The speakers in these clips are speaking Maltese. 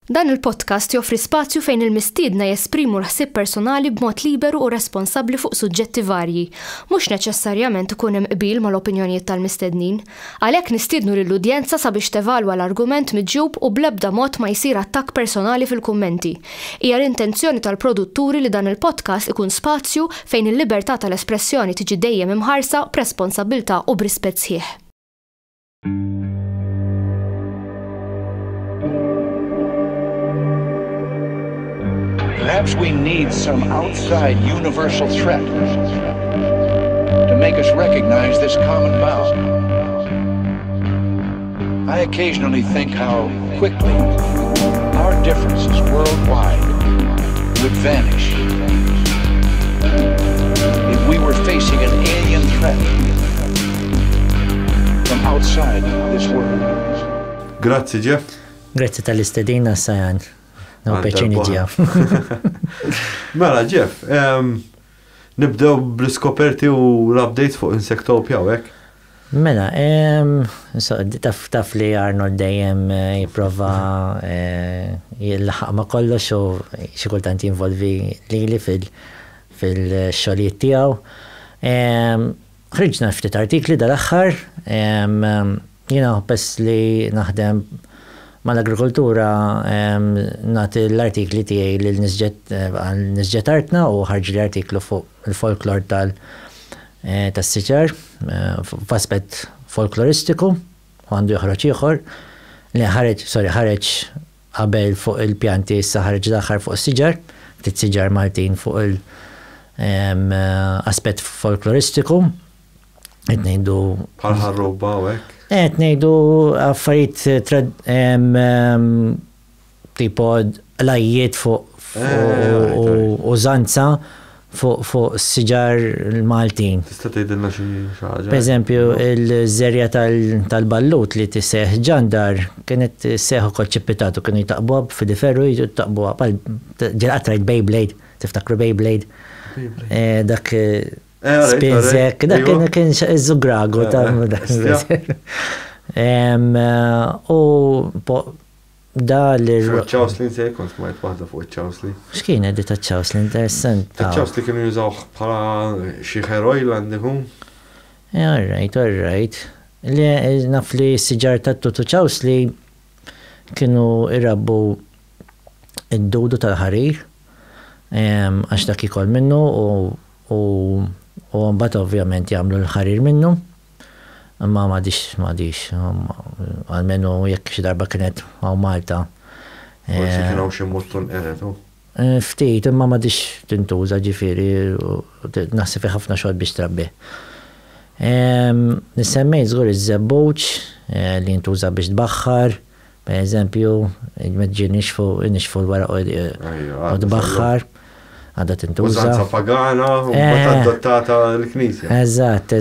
Dan il-podcast joffri spazju fejn il-mistiedna jesprimu l-ħsieb personali b'mod liberu u responsabbli fuq suġġetti varji, mhux neċessarjament ikun hemm qbil mal-opinjonijiet tal-mistednin. Għalhekk nistiednu lill-udjenza sabiex tevalwa l-argument miġjub u bl-ebda mod ma jsir attakk personali fil-kummenti. Hija l-intenzjoni tal-produtturi li dan il-podcast ikun spazju fejn il-libertà tal-espressjoni tiġi dejjem imħarsa b'responsabbiltà u b'rispett sħiħ. Perhaps we need some outside universal threat to make us recognize this common bound. I occasionally think how quickly our differences worldwide would vanish if we were facing an alien threat from outside this world. Grazie, Jeff. Grazie tal-istedina, Sajan. No peċini ġija. Mela, Jeff, nibdew bl-skoperti u l-updates fuq Insectopia, hekk? Mela, taf li Arnold dejjem jiprofa jillaħaq ma kollox u xi kultant jinvolvi lili fil-xogħlijiet tiegħu. Ħriġna ftit artikli dal-aħħar, bess li naħdem mal-agrikoltura nagħti l-artikli tiegħi lil-nisġet artna u ħarġ li artiklu fuq il-folklor tas-siġar f'aspett folkloristiku u għandu joħroġ ieħor li ħareġ qabel fuq il-pjanti issa ħareġ l-aħħar fuq is-siġar, ftit siġar Maltin fuq il-aspett folkloristiku. Qed ngħidu bħal ħarroba u hekk. Qed ngħidu affarijiet tipo lajjiet fuq użanza fuq siġar Maltin. Tista' tgħidilna xi ħaġa? Pereżempju, il-żerja tal-ballut li tiseħ ġandar kienet seħ ukoll ċippitatu, kienu jtaqbuha f'diferru jtaqbuha bħal ġilqat rajt Beyblade, tiftakru Beyblade? Dak Spinzek, dak kien iż-żugragu ta' u da li... ċawslin se kont smajt waħda fuq ċawslin. X'kien eddi ta' ċawslin, interessant. ċawslin kienu jużawh bħala xi ħeroj għandihom. All right. Li naf li s-siġar ta' tutu ċawsli kienu irrabbu id-dudu tal-ħarir għax dak ikoll minnu u mbagħad ovvjament jagħmlu l-ħarir minnu. Imma m'għadix, għalmenu jekk xi darba kienet hawn Malta. Forsi kien hawn xi mutton qeret. Ftit, imma m'għadix tintuża ġifieri naħseb fi ħafna xogħol biex trabbih. Nissemmej żgur iż-żebbuġ li jintuża biex tbaħħar, pereżempju, nixfu l-waraq u tbaħħar. Għadda tintuża. Użanza pagana u mbagħad adottata l-Knisja. Eżatt.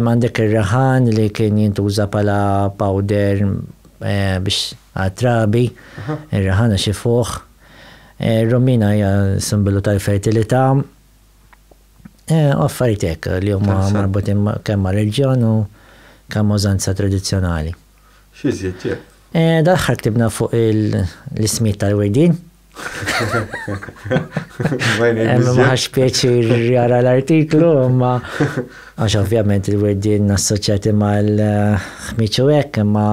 M'għandek ir-raħan li kien jintuża bħala powder biex għat-trabi, ir-raħana xi fuq. Ir-rumina hija simbolu tal-fertilità. Affarijiet hekk li huma marbutin kemm mar-reġjon u kemm użanza tradizzjonali. X'iżjed ġie? Dal-aħħar ktibna fuq l-ismiet tal-werdin. Maħax pieċir jara l-artiklu, ma għax ovvjament il-werdin assoċjati mal-ħmiċu hekk, imma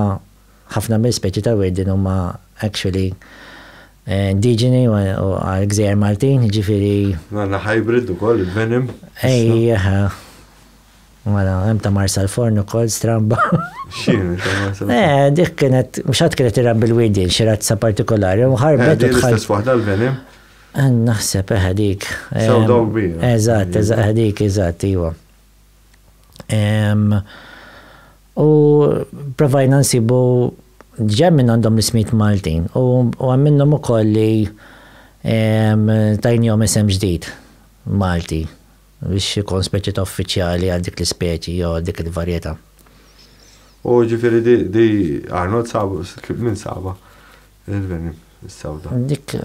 ħafna mill-speċi tal-werdin huma actually indiġeni u għal-Gżejjer Maltin, ġifieri. Għandna hybrid ukoll il-venom. Ejja, mela hemm ta' Marsal Forn ukoll stramba. X'inhu ta' Marsal? Dik kienet mhux ħadd kienet irabbi l-widien xi razza partikolari u ħarbet u l-istess waħda l-venom? Naħseb dik. Sewda kbira. Eżatt, iva. U provajna nsibu ġemmin għandhom l-ismiet Maltin u għamminnhom ukoll li tajnihom isem ġdid Malti biex ikun speċi ta' uffiċjali għal dik l-ispeċi jew dik il-varjetà. U ġifieri di Arnold sabu min saba il-venom is-sewda. Dik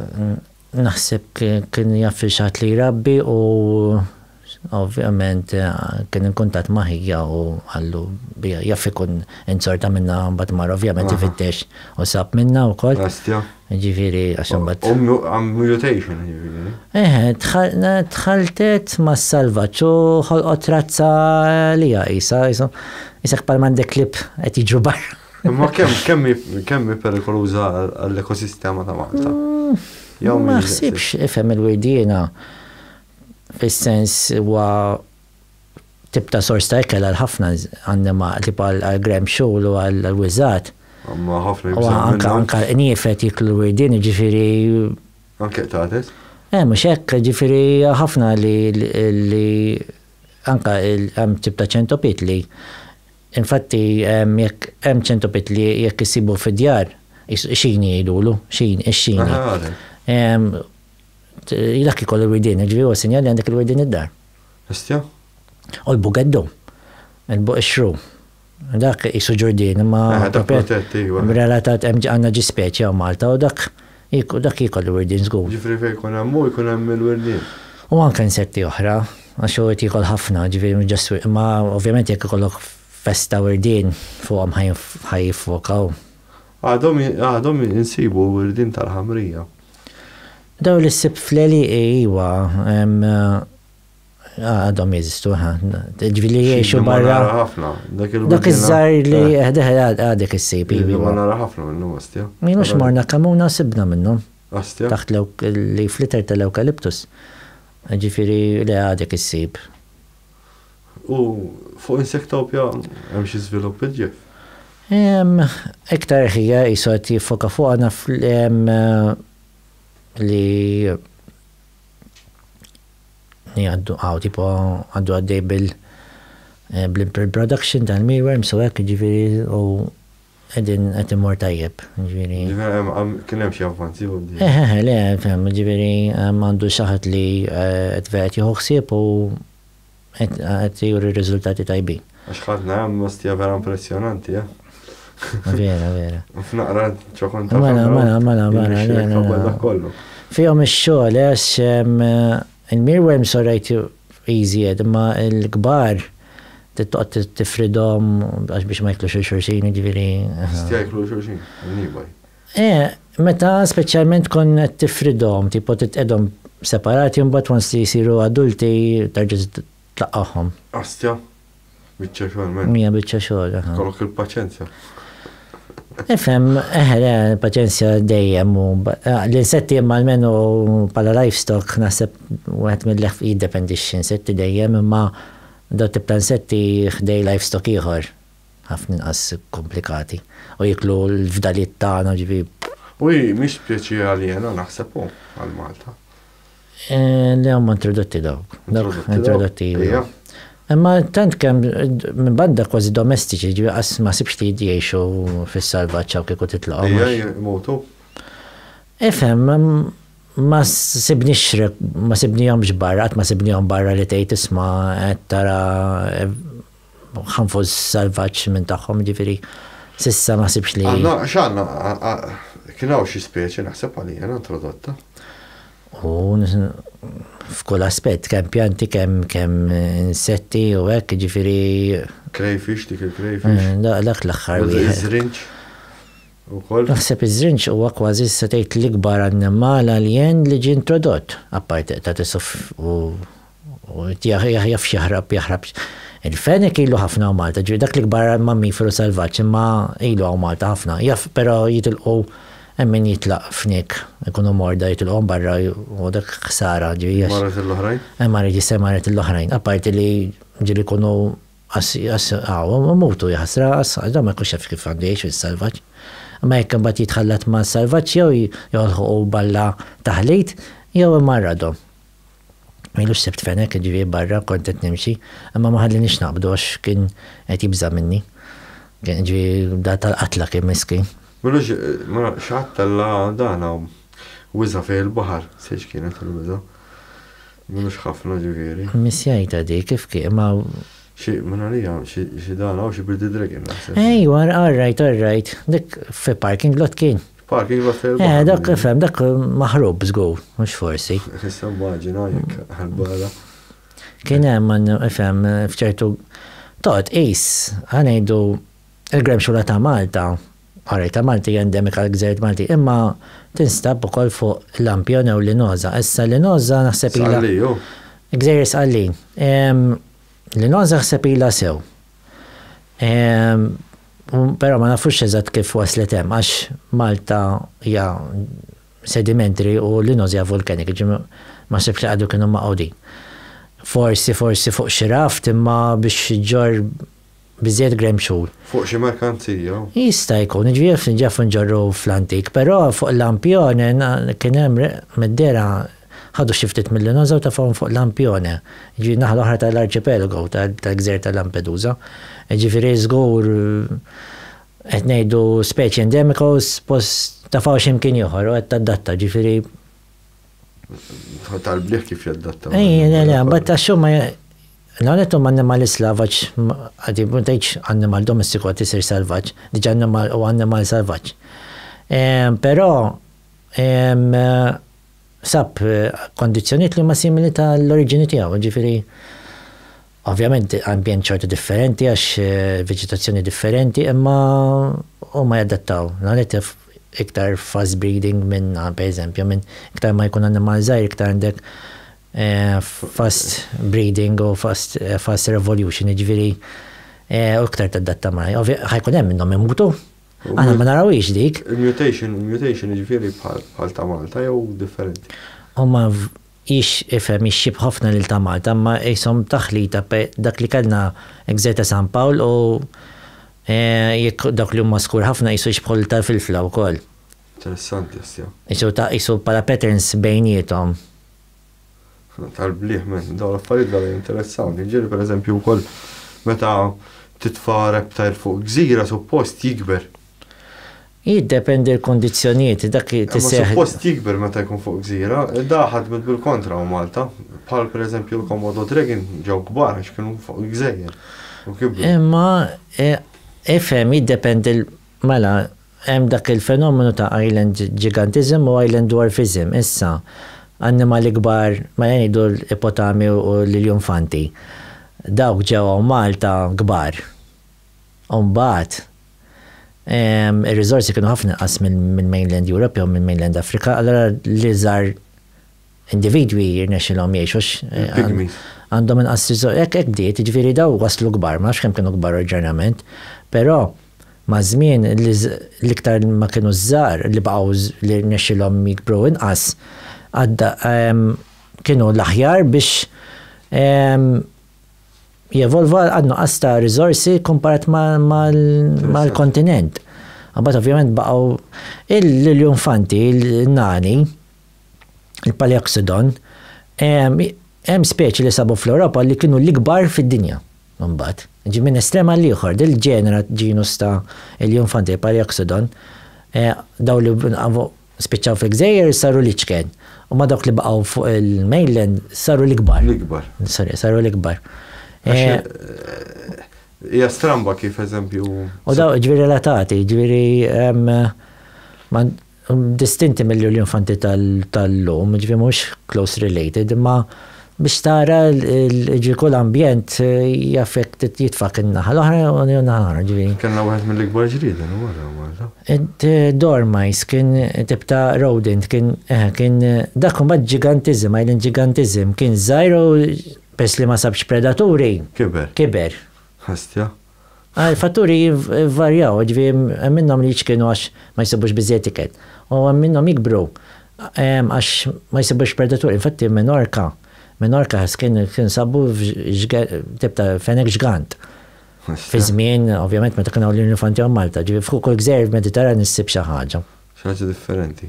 naħseb kien jaf xi ħadd li jrabbi u Ovvjament kien inkuntat maħija u għallu jaff ikun insorta minna bat mar ovvjament ifittex u sab minna u kol. Astja. Ġifiri għaxan bat. Mutation ġifiri. Tħaltet ma salvaċ u ħolqot razza li jisa jisak pal mandek klip għet iġru barra. Ma kemmi perikoluza għall-ekosistema ta' Malta? Ma ħsibx ifhem il-wirdina fis-sens huwa tip ta' sors ta' ikel għal ħafna għandna tipo għal Graham Shoal u għal wiżat. Ma ħafna jibżgħu. Anka nifet jiklu l-wirdin ġifieri. Anke taħtet? Mhux hekk ġifieri ħafna li anka hemm tip ta' ċentopit li infatti jekk hemm ċentopit li jekk isibu fid-djar xini jgħidulu, xini. Dak ikoll il-wirdin, ġifieri huwa sinjali għandek il-wirdin id-dar. Istja? U l-bugeddu, il-xru. Dak isu ġurdin, ma relatat għanna ġi speċi għaw Malta u dak ikoll il-wirdin żgur. Ġifieri fejn jkun hemm jkun hemm il-wirdin. U anke insetti oħra, għax huwa jkun ħafna, ġifieri ma ovvjament jekk ikollok festa wirdin fuqhom ħajfokaw. Għadhom insibu wirdin tal-ħamrija. Daw li s-sib fleli iwa, għadhom jizistu, ġvili jiexu barra. Dak iż-żar li għadek s-sib. Ma nara ħafna minnu, Astja. Minux marna kamuna sibna minnu. Astja. Taħt li flitter tal-eukaliptus. Ġifiri li għadek s-sib. U fuq Insektopja hemm xi żvilupp il-ġef? Iktar ħija jisot jifoka fuq għana li għaddu tipo għaddu għaddej bil-production tal-mealworms u għek ġifiri u għedin għetimur tajjeb. Kien hemm xi avvanzi u le, ġifiri għandu xaħat li għedvet jħuħsib u għed juri riżultati tajbin. Għax ħadna hemm Astja vera impressjonanti, Vera. F'naqra ċokon ta' Mela. Fihom ix-xogħol għax il-mealworms orajt easy ma l-kbar titqgħod tifridhom għax biex ma jklux il-xulxin jiġifieri. Stja jklu xulxin, nibaj. Meta speċjalment kon qed tifridhom, tipo titqedhom separati mbagħad once li jsiru adulti tarġa' tlaqqahom. Astja. Biċċa xogħol men. Mija biċċa xogħol. Kollok il-paċenzja. Ifhem, paċenzja dejjem u l-insetti imma almenu bħala livestock naħseb wieħed mill-leħ jiddependix insetti dejjem imma daw tip ta' insetti ħdej livestock ieħor ħafna inqas komplikati u jiklu l-fdalijiet tagħna ġifieri. Mhix pjaċir għalina naħseb għal Malta. Le huma introdotti dawk. Introdotti. Imma tant kemm minn banda kważi domestiċi ġifieri qas ma sibx li jgħixu fis-salvaġġ hawn kieku titlaqgħu. Jmotu. Ifhem ma sibnihomx barra, qatt ma sibnihom barra li tgħid isma' qed tara ħanfuż salvaġġ minn tagħhom ġifieri s'issa ma sibx li. X'għandna kien hawn xi speċi naħseb għalija introdotta. F'kull aspett, kemm pjanti, kemm insetti u hekk ġifieri. Crayfish, dik il-crayfish. Dak l-aħħar wieħed. Iż-żrinġ. Ukoll. Naħseb iż-żrinġ huwa kważi issa tgħid l-ikbar annimal alien li ġie introdott. Apparti ta' tisuf u jaf jaħrab. Il-fenek ilu ħafna u Malta, ġifieri dak l-ikbar mammiferu salvaġġ imma ilu għaw Malta ħafna. Jaf però jitilqu min jitlaq f'nik, ikunu morda jitilqom barra u dak ħsara ġifieri. Marret l-oħrajn? Marret l-oħrajn. Apparti li ġieli jkunu mutu jaħsra, da ma jkunx jaf kif għandu jgħix fis-salvaġġ. Ma jekk imbagħad jitħallat ma' salvaġġ jew jolħqu balla taħlit jew imarradhom. Milux sebt fenek ġifieri barra kont qed nimxi, imma ma ħallinix naqbdu għax kien qed jibża minni. Ġifieri da tal-qatla kien miskin. Milux xatt tella dana wiża fejn il-baħar, sejx kienet il-wiża. Milux ħafna ġifieri. Missjajta dik kif kien ma' xi minarija xi dana u xi birdi dragon naħseb. Ejwa, all right. Dik fi parking lot kien. Parking lot fejn il-baħar. Dak ifhem, dak maħrub żgur, mhux forsi. Issa immaġina jekk ħal-bala. Kien hemm ifhem f'ċertu toqgħod qis ħanejdu il-gremxula ta' Malta. Għarri ta' Malti endemika l-Gżejjer Malti, imma tinstab ukoll fuq Lampione u Linosa. Issa Linosa naħseb ilha. Sqalliju. Gżejjer Sqallin. Linosa naħseb ilha sew. Però ma nafux eżatt kif waslet hemm għax Malta hija sedimentary u Linosa hija vulkanik, ma sibx li għadu kienu maqgħodin. Forsi fuq xi raft imma biex ġor biżjed gremxul. Fuq xi merkanzija. Jista' jkun, ġifieri ġefu nġorru fl-antik, però fuq Lampione kien hemm mid-dera ħadu xi ftit mill-Linosa u tafhom fuq Lampione. Ġifieri naħa l-oħra tal-arċipelago tal-Gżejjer tal-Lampedusa. Ġifieri żgur qed ngħidu speċi endemika u spost tafgħu x'imkien ieħor u qed tadatta, ġifieri. Tal-bliħ kif jaddatta. Batta xumma l-għanetum annimali slavaċ, għadi buntajċ annimal domestiku għati sir salvaċ, diġa annimal u annimal salvaċ. Pero, sab kondizjoniet li ma simili tal-origini tijaw, ġifiri, ovvjament ambjent ċorta differenti, għax vegetazzjoni differenti, imma u ma jaddattaw. L-għanet iktar fast breeding minn, per eżempju, minn iktar ma jkun annimal zaħir, iktar għandek fast breeding u fast revolution, ġviri, u iktar taddatta maj. ħajkun hemm minnhom imutu. Aħna ma narawix dik. Il-mutation ġviri bħal ta' Malta jew differenti. Huma ifhem ixxib ħafna lil ta' Malta, ma jisom taħlita dak li kellna Gżejjer ta' San Pawl u jekk dak li huma skur ħafna jisu xbħol tal-filfla wkoll. Interessanti issja. Jisu bħala patterns bejniethom. Tal-bliħ men, dawn l-affarijiet vera interessanti. Ġieli pereżempju wkoll meta titfa' reptile fuq gżira suppost jikber. Jiddependi l-kondizzjonijiet, dak tisseħ. Suppost jikber meta jkun fuq gżira, daħad bil-kontra u Malta. Bħal pereżempju l-Komodo dragon ġew kbar għax kienu fuq gżejjer. Imma ifhem jiddependi mela hemm dak il-fenomenu ta' island gigantism u island dwarfism. Issa annimali kbar, ma jgħidu l-ipotami u l-iljonfanti. Dawk ġewa Malta kbar. Mbagħad ir-riżorsi kienu ħafna qas minn mainland Europe jew minn mainland Afrika, allora li żgħar individwi jirnexxilhom jgħixux. Għandhom inqas riżorsi. Hekk diet, jiġifieri daw waslu kbar, ma nafx kemm kienu kbar oriġinarjament, però ma' żmien l-iktar ma kienu żgħar li baqgħu li jirnexxilhom jikbru inqas għadda kienu l-aħjar biex jevolva għadnu għasta rizorsi komparat mal-kontinent. Għabat ovvijament baqaw l-iljonfanti, l-nani, il-Paleoxodon, hemm speċi li sabu fl-Europa li kienu l-ikbar fid-dinja. Mbagħad, ġi minn estrema l-ieħor, del-ġenera ġinus ta' il-iljonfanti, il-Paleoxodon, daw li spiċċaw fil-Gżejjer saru l-iċken. U ma dawk li baqgħu fuq il-mainland saru l-ikbar. Saru l-ikbar. Hija stramba kif eżempju. U daw ġifieri relatati, ġifieri distinti mill-iljonfanti tal-lum, ġifieri mhux close related, imma biex tara l-ġikol ambjent jitfak in-naħa l-oħra u naħa ġifieri. Kellna waħed mill-ikbar ġrieda wara Malta. Dormice kien tibta rodent, kien dak mbagħad ġigantizm, island ġigantizm, kien żgħir u pers li ma sabx predaturi. Kiber. Ħastja. Fatturi varjaw, ġifieri minnhom li kienu għax ma jsibux biżejjed ikel. U minnhom jikbru għax ma jsibux predaturi. Infatti Menorca kien sabu tibta fenek ġgant. Fi żmien, ovvjament, meta kienu l-iljonfanti għal Malta, ġifieri fuq kull gżejjer Mediterran issib xi ħaġa. Xi ħaġa differenti.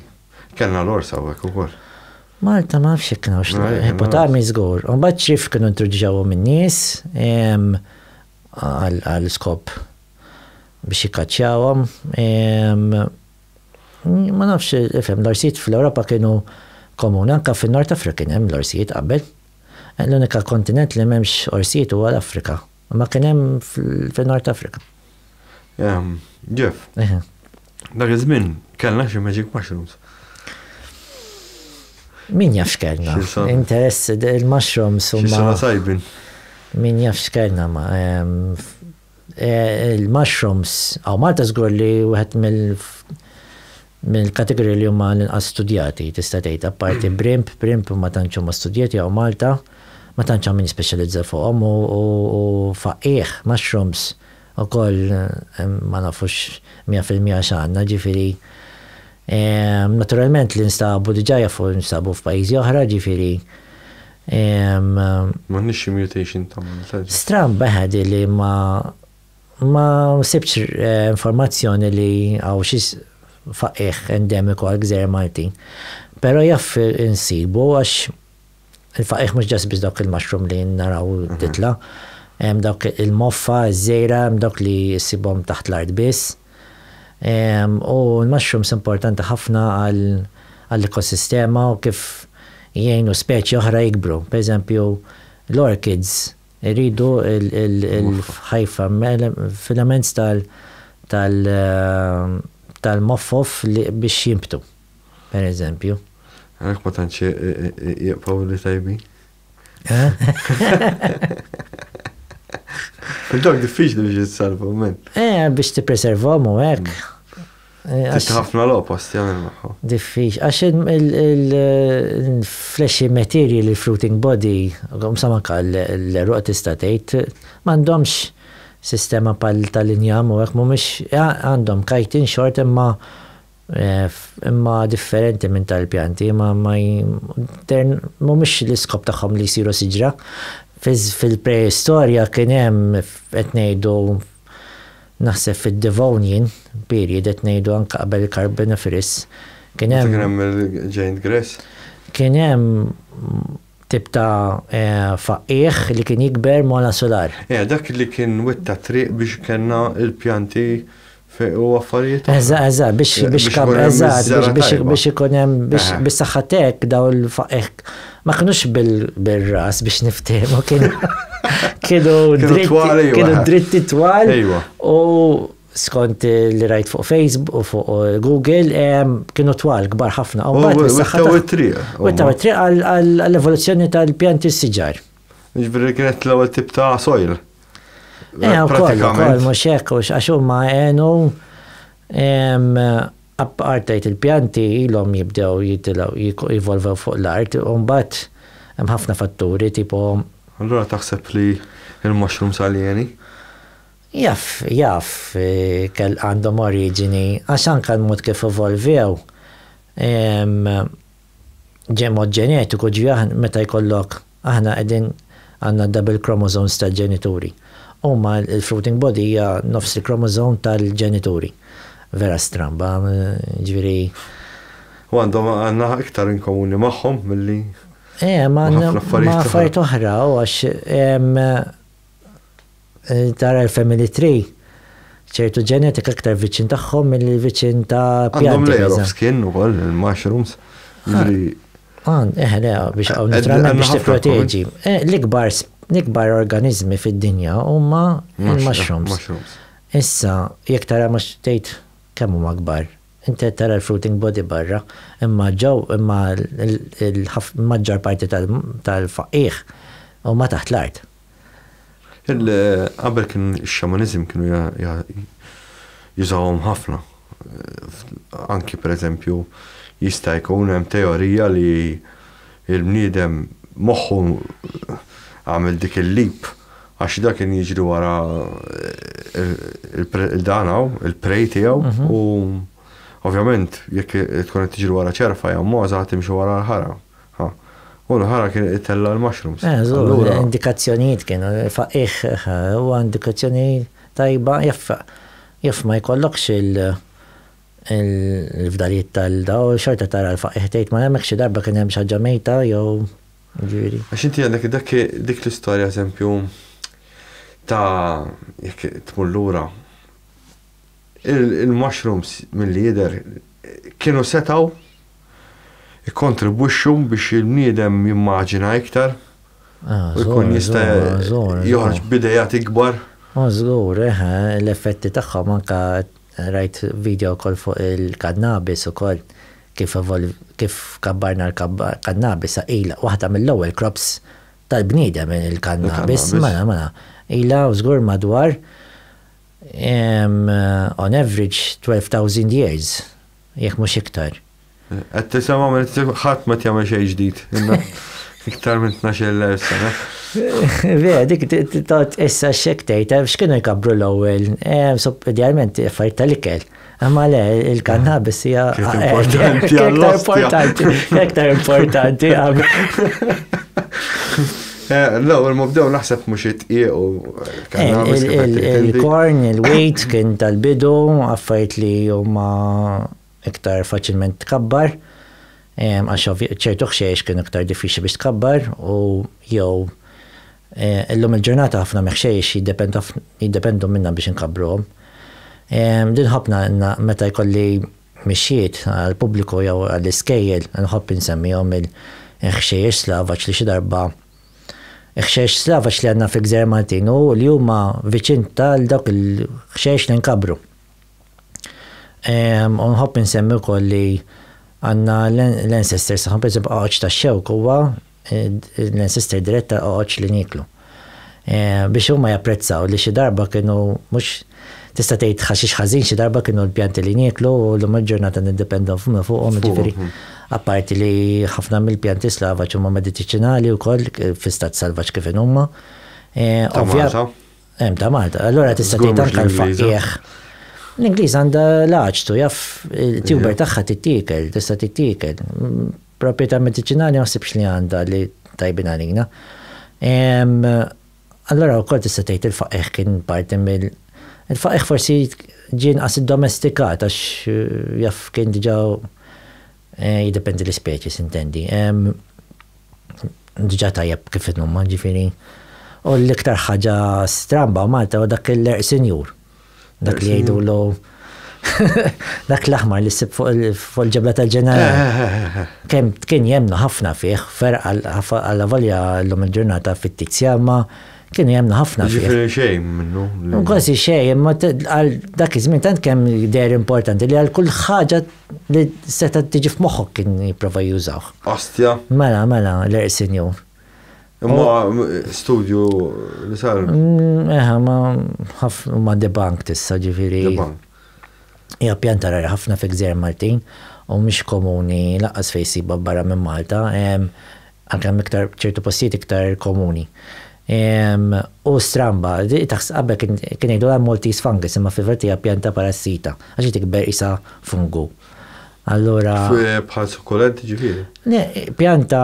Kellna l-orsa hawnhekk ukoll. Malta ma nafx jekk kienu hipotami żgur. U mbagħad xrif kienu introduċewhom in-nies għal skop biex jikkaċċjawhom. Ma nafx ifhem l-orsijiet fl-Ewropa kienu komuni, anke fin-Nord Afrika kien hemm l-orsijiet qabel. L-unika kontinent li m'hemmx orsijiet huwa l-Afrika. Ma kien hemm fin-Nord Afrika. Jeff, dak iż-żmien kellna xi magic mushrooms. Min jafx kellna. Interess il-mushrooms Xisana sajbin. Min jafx kellna ma. Il-mushrooms, għaw Malta żgur li wieħed mill-kategoriji li huma l-inqas studjati tista' tgħid apparti brimp ma tantx huma studjati għaw Malta, ma tantx min speċjalizza fuqhom u faqih mushrooms ukoll ma nafux 100% x'għandna ġifieri. Naturalment li nstabu diġà jafu nstabu f'pajjiżi oħra ġifieri. M'għandniex xi mutation ta' Stram beħed li ma sibx informazzjoni li għaw xi faqih endemiku għal-Gżejjer Maltin. Pero jaff insibu għax il-faqih mux ġas biz dawk il-mushroom li naraw titla. Dawk il-moffa, iż-żejra, dawk li jissibhom taħt l-art biss. U l-mushrooms importanti ħafna għall-ekosistema u kif jgħinu speċi oħra jikbru. Per eżempju, l-orchids iridu il-ħajfa filaments tal-moffof biex jimbtu, per eżempju. Għak ma tanċi jibqaw li tajbi? Il-dog diffiċli biex jitsalvu, men. Biex ti-preservom u għek. Titħafna l-opost jgħamil maħu. Diffiċ, għax il-fleshy material, il-fruiting body, samanka l-ruq tistatejt, mandomx sistema tal-injam u għek mumiex għandhom kajtin xort imma differenti minn tal-pjanti, mumiex l-iskop taħħom li jisiru siġra. Fil-preistorja kienem etnejdu naħseb fil-Devonian period etnejdu anka qabel Carboniferous. Kienem il-giant grass? Kienem tip ta' faqih li kien jikber mola solar. Dak li kien witta triq biex kena il-pjanti u affarijiet. biex ikonem biex saħħatek daw il-faqih. Ma kienux bil-ras biex niftehmu, kienu dritti twal u skont li rajt fuq Facebook u fuq Google kienu twal kbar ħafna. Wittaw it-triq għall-evoluzzjoni tal-pjanti s-siġar. Ġbiri kienet l-ewwel tip ta' soil. Ukoll mhux hekk għax huma għenu appartajt il-pjanti ilhom jibdew jivolvew fuq l-art u mbagħad hemm ħafna fatturi tipo. Allura taħseb li il-mushrooms alieni? Jaff, kell għandhom oriġini, għax anke l-mod kif evolvew mod ġenetiku meta jkollok aħna qegħdin għandna double chromosomes tal-ġenituri. Huma il-fruiting body hija nofs il-chromosome tal-ġenituri. Vera stramba, ġifieri. U għandna iktar in komuni magħhom milli. Ma affarijiet oħra u għax tara l-family tree ċertu ġenetika iktar viċin tagħhom mill-viċin ta' pjanti. Għandhom layer of skin ukoll il-mushrooms. Biex naturalment biex tipproteġi. L-ikbar organizmi fid-dinja huma il-mushrooms. Issa, jekk tara mhux tgħid kemm huma kbar. Inti tara l-fruiting body barra, imma il-maġġor parti tal-faqih huma taħt l-art. Qabel kien ix-xamanizm kienu jużawhom ħafna. Anki pereżempju jista' jkun hemm teorija li l-bniedem moħħu għamel dik il-leap għax dak kien jiġri wara il-danaw, il-prej tiegħu u ovvjament jekk tkun qed tiġri wara ċerfa jew moża timxi wara l-ħara. U l-ħara kien itella l-mushrooms. Indikazzjonijiet kienu faqih u indikazzjoni tajba jaff ma jkollokx il-fdalijiet tal-daw xorta tara l-faqih tgħid ma hemmhekk xi darba kien hemm xi ħaġa mejta jew ġifieri. Għax inti għandek dik l-istorja eżempju ta' jekk tmur lura il-mushrooms milli jidher kienu setgħu ikkontribwixxu biex il-bniedem jimmaġina iktar u jkun jista' joħroġ b'idejat ikbar. Żgur, l-effetti tagħhom anke rajt video wkoll fuq il-kannabis ukoll kif kabbarna l-kannabis ila waħda mill-ewwel crops tal-bniedem il-kannabis. Mela. Ila żgur madwar on average 12,000 years, jekk mhux iktar. Qed tisema' ħadd ma jagħmel xejn ġdid. Iktar minn 12,000 sena. Vera, dik tot issa xektejta, x'kienu jkabru l-ewwel, idealment affarijiet tal-ikel. Imma le, il-kannabis hija iktar importanti. L-ewwel mubdew naħseb mhux itqiegħu kannabis. Il-korn, il-wheat kien tal-bidu, affarijiet li huma iktar faċilment tkabbar. Għax ċertu ħxejx kien iktar diffiċli biex tkabbar u jew illum il-ġurnata ħafna meħxejx jiddependu minna biex nkabruhom. Din ħobna meta jkolli mixjiet għal-pubbliku jew għall-iskejjel nħobb insemmihom il-ħxejx slavaġ li xi darba ħxejx slavaġ li għandna fil-Gżejjer Maltin u li huma viċin tal dawk il-ħxejx li nkabru. U nħobb insemmi wkoll li għanna l-ancestors, per esempio, għoċ ta' xewk huwa l-ancestor diretta għoċ li niklu. Biex huma japprezzaw li xi darba kienu mhux tista' tgħid ħaxix ħażin xi darba kienu l-pjanti li niklu u l-lum il-ġurnata niddependu fuqhom, ġifieri. Apparti li ħafna mill-pjanti slavaġ huma mediċinali wkoll fi-stat salvaġġ kif huma. Ta' Malta. Allura tista' tgħid anke l-faqih. L-Ingliż għandha l-għaġtu, jaf il-tuber tagħha tittikel, tista' tittikel. Proprjetà mediċinali ma ħsibx li għandha li tajbin għalina. Allura wkoll tista' tgħid il-faqih kien parti mill il-faqih forsi ġien qas iddomestikat għax jaf kien diġà jiddependi l-ispeċi sintendi. Diġà tajjeb kif huma ġifieri. U l-iktar ħaġa stramba Malta u dak il-lerq sinjur. Dak li jgħidulu dak l-aħmar li ssib fuq il-ġebla tal-ġenerali. Kien jemnu ħafna fih, għalla volja l-lum il-ġurnata fit-Tizjama, kienu jemnu ħafna fih. Ġifieri xejn minnu. Kważi xejn, imma għal dak iż-żmien tant kemm der importanti li għal kull ħaġa li seta tiġi f'moħħok kien jipprova jużaw. Ostja. Mela, l-erq sinjur. Imma studju li sar. Ma debank tissa ġifieri. Hija pjanta rara ħafna fi Gżejjer Maltin u mhix komuni laqqas fejn isiba barra minn Malta, anke hemm iktar ċertu postijiet iktar komuni. U stramba, qabel kien jgħidu għal Maltese fungus imma fil-verità hija pjanta parassita għax tikber isa fungu. Allura bħal sukkulenti ġifieri. Pjanta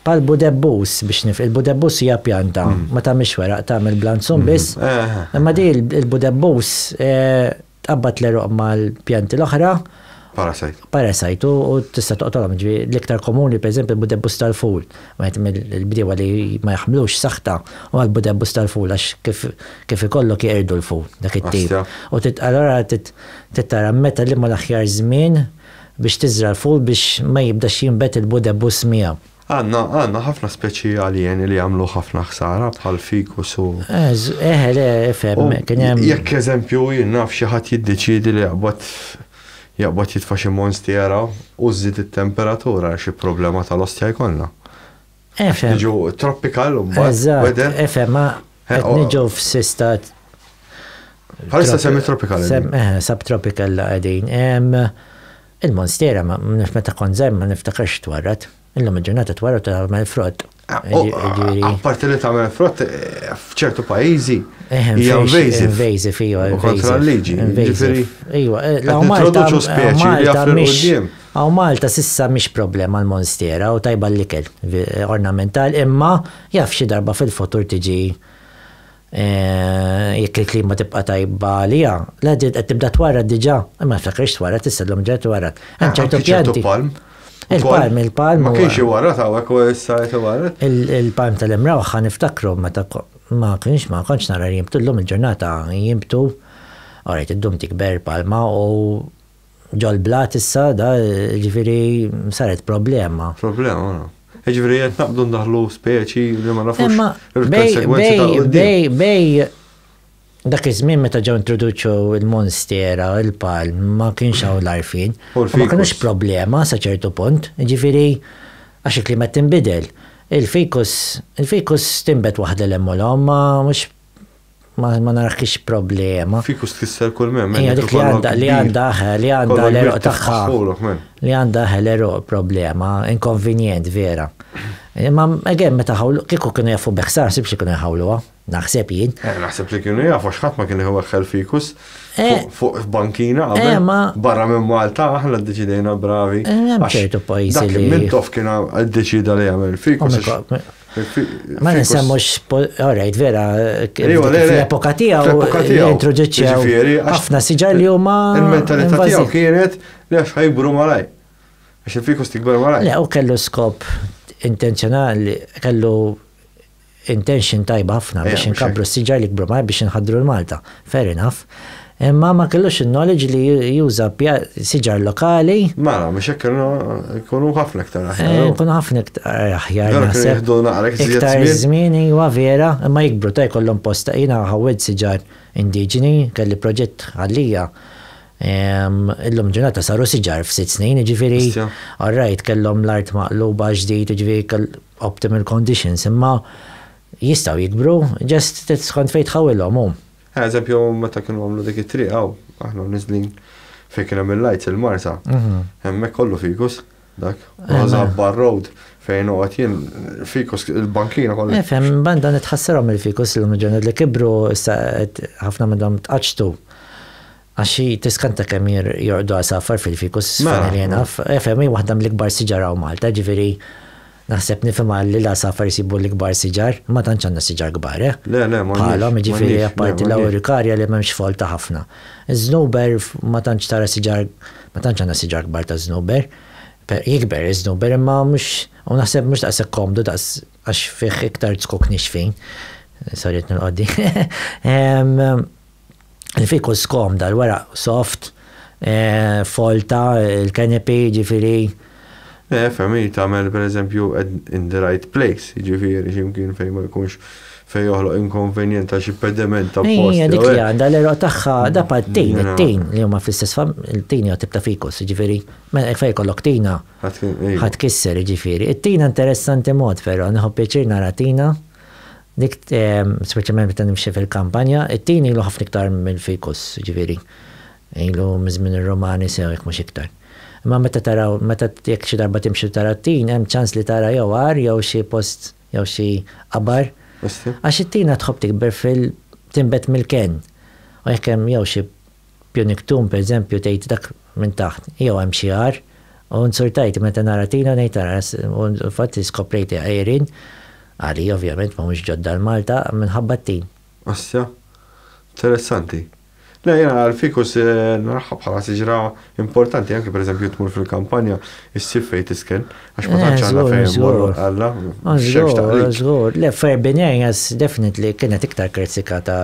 pal budebbus biex il-budebbus hija pjanta, ma tagħmilx weraq tagħmel blanzum biss. Imma di il-budebbus tqabbad l-eruq mal-pjanti l-oħra. Parasite u tista' toqtolhom ġifieri l-iktar komuni pereżempju il-budebbus tal-ful. Wieħed mill-bdiewa li ma jaħmlux saħta u għall-budebbus tal-ful għax kif ikollok jqerdu l-ful dak it-tip. U allura tittara meta li ma l-aħjar żmien biex tiżra l-ful biex ma jibdax jinbet il-budebbus miegħu. Għanna ħafna speċi għalijeni li għamlu ħafna ħsara bħal fikus u. Jekk eżempju jinnaf xi ħadd jiddeċiedi li jaqbad jitfa' xi monstera u żżid it-temperatura xi problema tal-ostja jkollna. Niġu tropical u mbagħad. Ma qed niġu f'sistat. Bħalissa semi-tropical. Subtropical qegħdin. Il-monstera meta kont żgħir ma niftakarx twarrat. Illum il-ġurnata twarrat tagħmel frott. Apparti li tagħmel frott f'ċertu pajjiżi hija invasive iva. Kontra l-liġi. Iva, Malta sissa mhix problema l-monstera u tajba l-ikel ornamental imma jaf xi darba fil-futur tiġi jekk il-klima tibqa' tajba għalija. La qed tibda twarrat diġà, imma nftakirx twarrat issa llum ġej twarrat. Hemm ċertu pjanti. Il-palm. Ma kienx warrat hawnhekk u issa qed warrat. Il-palm tal-imraw ħa niftakru meta ma kontx nara jimbtu llum il-ġurnata jimbtu. Orajt id-dum tikber palma u ġol blat issa da ġifieri saret problema. Ġifieri qed naqbdu ndaħlu speċi li ma nafux. Bej dak iż-żmien meta ġew introduċu il-monstera, il-palm, ma kienx hawn l-arfin. U l-ficus. Ma kienux problema sa ċertu punt. Ġifieri għax il-klimat tinbidel. Il-fikus timbet waħda l-emmolhom ma naraħkix problema. Fikus tkisser kull mem. Hija dik li għandha l-eruq tagħha. Li għandha l-eruq problema, inkonvenjent vera. Ma again meta ħawlu kieku kienu jafu beħsar sibx kienu jħawluha, naħseb jien. Naħseb li kienu jafu x'ħadd ma kien iweħħel fikus fuq bankina qabel barra minn Malta aħna ddeċidejna bravi. Hemm ċertu pajjiżi li Mintoff kien ddeċida li jagħmel fikus. Ma ninsemmux, alright, vera, l-epoka tiegħu introduċew ħafna siġar li huma. Il-mentalità tiegħu kienet li għax ħajbru malaj. Għax il-fikus tikber malaj. Le, u kellu skop intenzjonali, kellu intention tajba ħafna biex inkabru s-siġar li kbru malaj biex nħadru l-Malta. Fair enough. Imma ma kellux il-knowledge li juża siġar lokali. Mara, mux kunu ħafna iktar aħjar. Kunu ħafna iktar aħjar. Iktar żmien huwa vera, imma jikbru ta' jkollhom posta jiena ħawwed siġar indiġeni, kelli proġett għalija. Illum ġurnata saru siġar f'6 snin, ġifieri, alright, kellhom l-art maqluba ġdid, ġifieri kell optimal conditions, imma jistgħu jikbru, just skont fejn tħawilhom. Eżempju, meta kienu għamlu dik it-triq, aħna nizlin fejn kien hemm il-lights il-Marsa. Hemmhekk kollu fikus, dak. Bar road fejn huqgħod jien fikus il-bankina kollu. Fem banda nitħassarhom il-fikus l-ġurnat li kibru ħafna minnhom tqaċtu. Għaxi tiskanta kemm jorqdu għasafar fil-fikus familji naf. Fem waħda mill-ikbar siġar hawn Malta, ġifieri naħseb nifhem li l-għasafar jisibu l-ikbar siġar, ma tantx għandna siġar kbar, Le, ma bħalhom ġifieri apparti l-awrikarja li m'hemmx folta ħafna. Iż-żnuber ma tantx tara siġar, ma tantx għandna siġar kbar ta' żnuber. Jikber iż-żnuber imma mhux u naħseb mhux daqshekk komdu għax fih iktar tkuk nixfin. Sorry nqoddi. Il-fikus komda, l-wara soft, folta, il-kanepi ġifieri. Femmi tagħmel per eżempju in the right place, ġifieri x'imkien fejn ma jkunx fejn joħloq inkonvenjent għal xi pediment ta' post. Hija dik li għandha l-eruq tagħha da it-tejn li huma fl-istess il-tejn jew tip ta' fikus, ġifieri fejn jkollok tina ħadd kisser ġifieri. It-tina interessanti mod però nieħu pjaċir nara tina dik speċjalment meta nimxi fil-kampanja, it-tin ilu ħafna iktar mill-fikus ġifieri. Ilu miż-żmien ir-Romani sew hekk mhux iktar. Ma meta taraw, meta jekk xi darba timxi tara t-tin, hemm ċans li tara jew għar jew xi post jew xi qabar. Għax it-tina tħobb tikber fil-timbet mill-ken. U jekk hemm jew xi pjuniktum pereżempju tgħid dak minn taħt, jew hemm xi għar, u nsurtajt meta nara tina ngħid tara u fatt iskoprejt għajrin, għali ovvjament ma mhux ġodda l-Malta minħabba t-tin. Assja, interessanti. Le, jena għal-fikus narħab bħala siġra importanti, anke per eżempju tmur fil-kampanja, issir fej tisken, għax ma tantx għandna fejn morru għalla. Żgur, le, Farbinerias definitely kienet iktar kritikata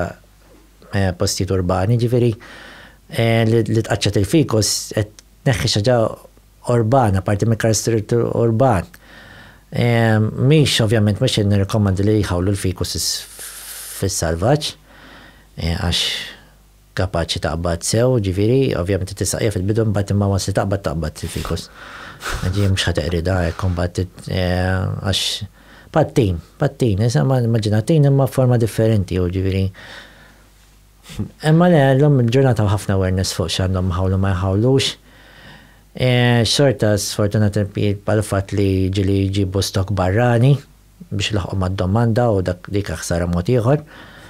postijiet urbani, ġifieri li tqaċċat il-fikus qed neħħi xi ħaġa urbana, parti mill-karattru urban. Mhix ovvjament mhux nirrekomandi li jħawlu l-fikus fis-salvaġġ, għax kapaċi taqbad sew, ġifieri, ovvjament tisaqja fil-bidu mbagħad imma once li taqbad il-fikus. Ġi mhux ħateqrida hekk imbagħad għax pattin, immaġina tin imma forma differenti u ġifieri. Imma le llum il-ġurnata ħafna awareness fuq x'għandhom ħawlu ma jħawlux. Xorta sfortunatament bħal fatt li ġili jġibu stok barrani biex laħqu mad-domanda u dik ħsara mod ieħor.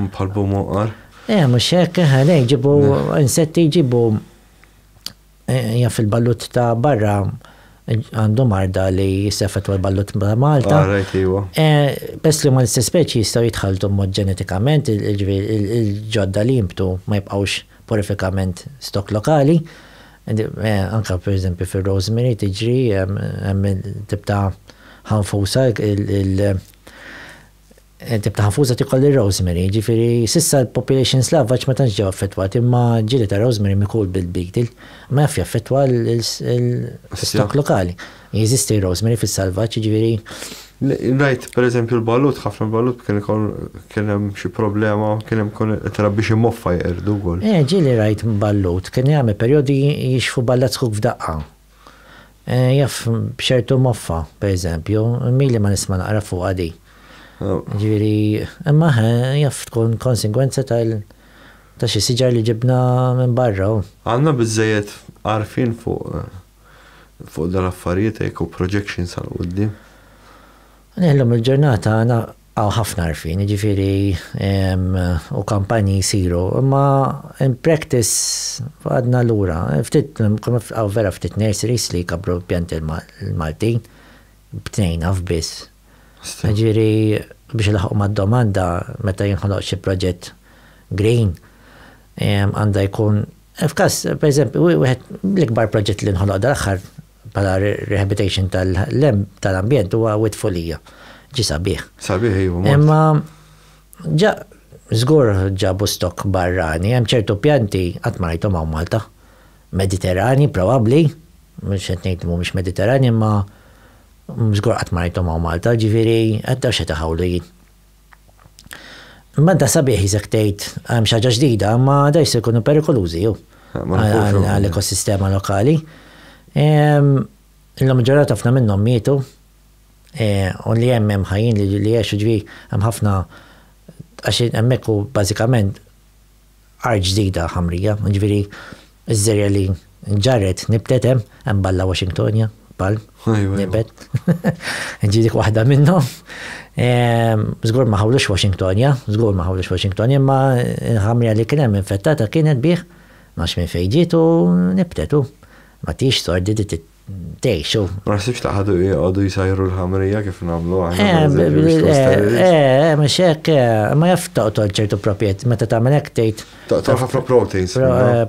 Bħal bumoqar. Mux hekk, ħalej, ġibu, insetti ġibu, fil-ballut ta' barra, għandu marda li jissefetwa l-ballut ta' Malta. Bess li ma l-istess speċi jistaw jitħaltu mod ġenetikament, il-ġodda li jimbtu ma jibqawx purifikament stok lokali. Anka per eżempju fil-rosemary tiġri, tibta ħanfusa tibta ħanfuża tikolli rosemary, ġifieri sissa l-population slavaġġ ma tantx ġew affettwat imma ġieli ta' rosemary mikul bil-bigdil ma jaf jaffettwa l-stok lokali. Jeżisti rosemary fis-salvaġġ, ġifieri Rajt, per eżempju, l-ballut, ħafna l-ballut kien hemm xi problema, kien hemm trabbi xi moffa jqerdu wkoll. Ġieli rajt ballut, kien jagħmel perjodi jixfu ballat skuk f'daqqa. Jaff b'xertu moffa, per eżempju, mili ma nisma' naqra fuq għadi. Ġifieri, imma jaff tkun konsegwenza ta' xi siġar li ġibna minn barra. Għandna biżejjed għarfien fuq dal-affarijiet u projections għal qudiem. Nellum il-ġurnata għana għaw ħafna arfin, ġifiri u kampanji jisiru, imma in practice għadna l-ura. Għaw vera ftit nurseries li kabru pjant il-Maltin, b'tnejn għaf bis. Ġifiri biex laħu ma' domanda meta jinħoloq xi proġett green, għanda jkun, f'kas, per eżempju, l-ikbar proġett li nħoloq dal-axħar pala rehabilitation tal-ambjent huwa Witfolija. Ġi sabiħ. Sabiħ, jivu. Imma żgur ġabu stok barrani, hemm ċertu pjanti qatt ma rajthom hawn Malta. Mediterrani probabbli, mhux qed ngħid mhumiex Mediterrani, imma żgur qatt ma rajthom hawn Malta, ġifieri qed xi taħawlu jien. Imma da sabiħ jisek tgħid hemm xi ħaġa ġdida, imma da jista' jkunu perikolużi għall-ekosistema lokali. Illum ġurata ħafna minnhom mietu u li hemm ħajjin li jgħixu ġifieri hemm ħafna għax hemmhekk hu bażikament art ġdida ħamrija, ġifieri iż-żerja li ġarret nibtet hemm Balla Washingtonia, Palm, nibet. Ġi dik waħda minnhom. Żgur ma ħawlux Washingtonia, imma ħamrija li kien hemm infettata kienet bih max minn fejn ġiet u nibtetu. Ma tix sordi di t-tejxu. Ma nasibx taħadu għadu jisajru l-ħamrija kif namlu mux hekk, ma jaff toqtol ċertu propiet, meta ta' menek tejt. Toqtol ħafna proteins.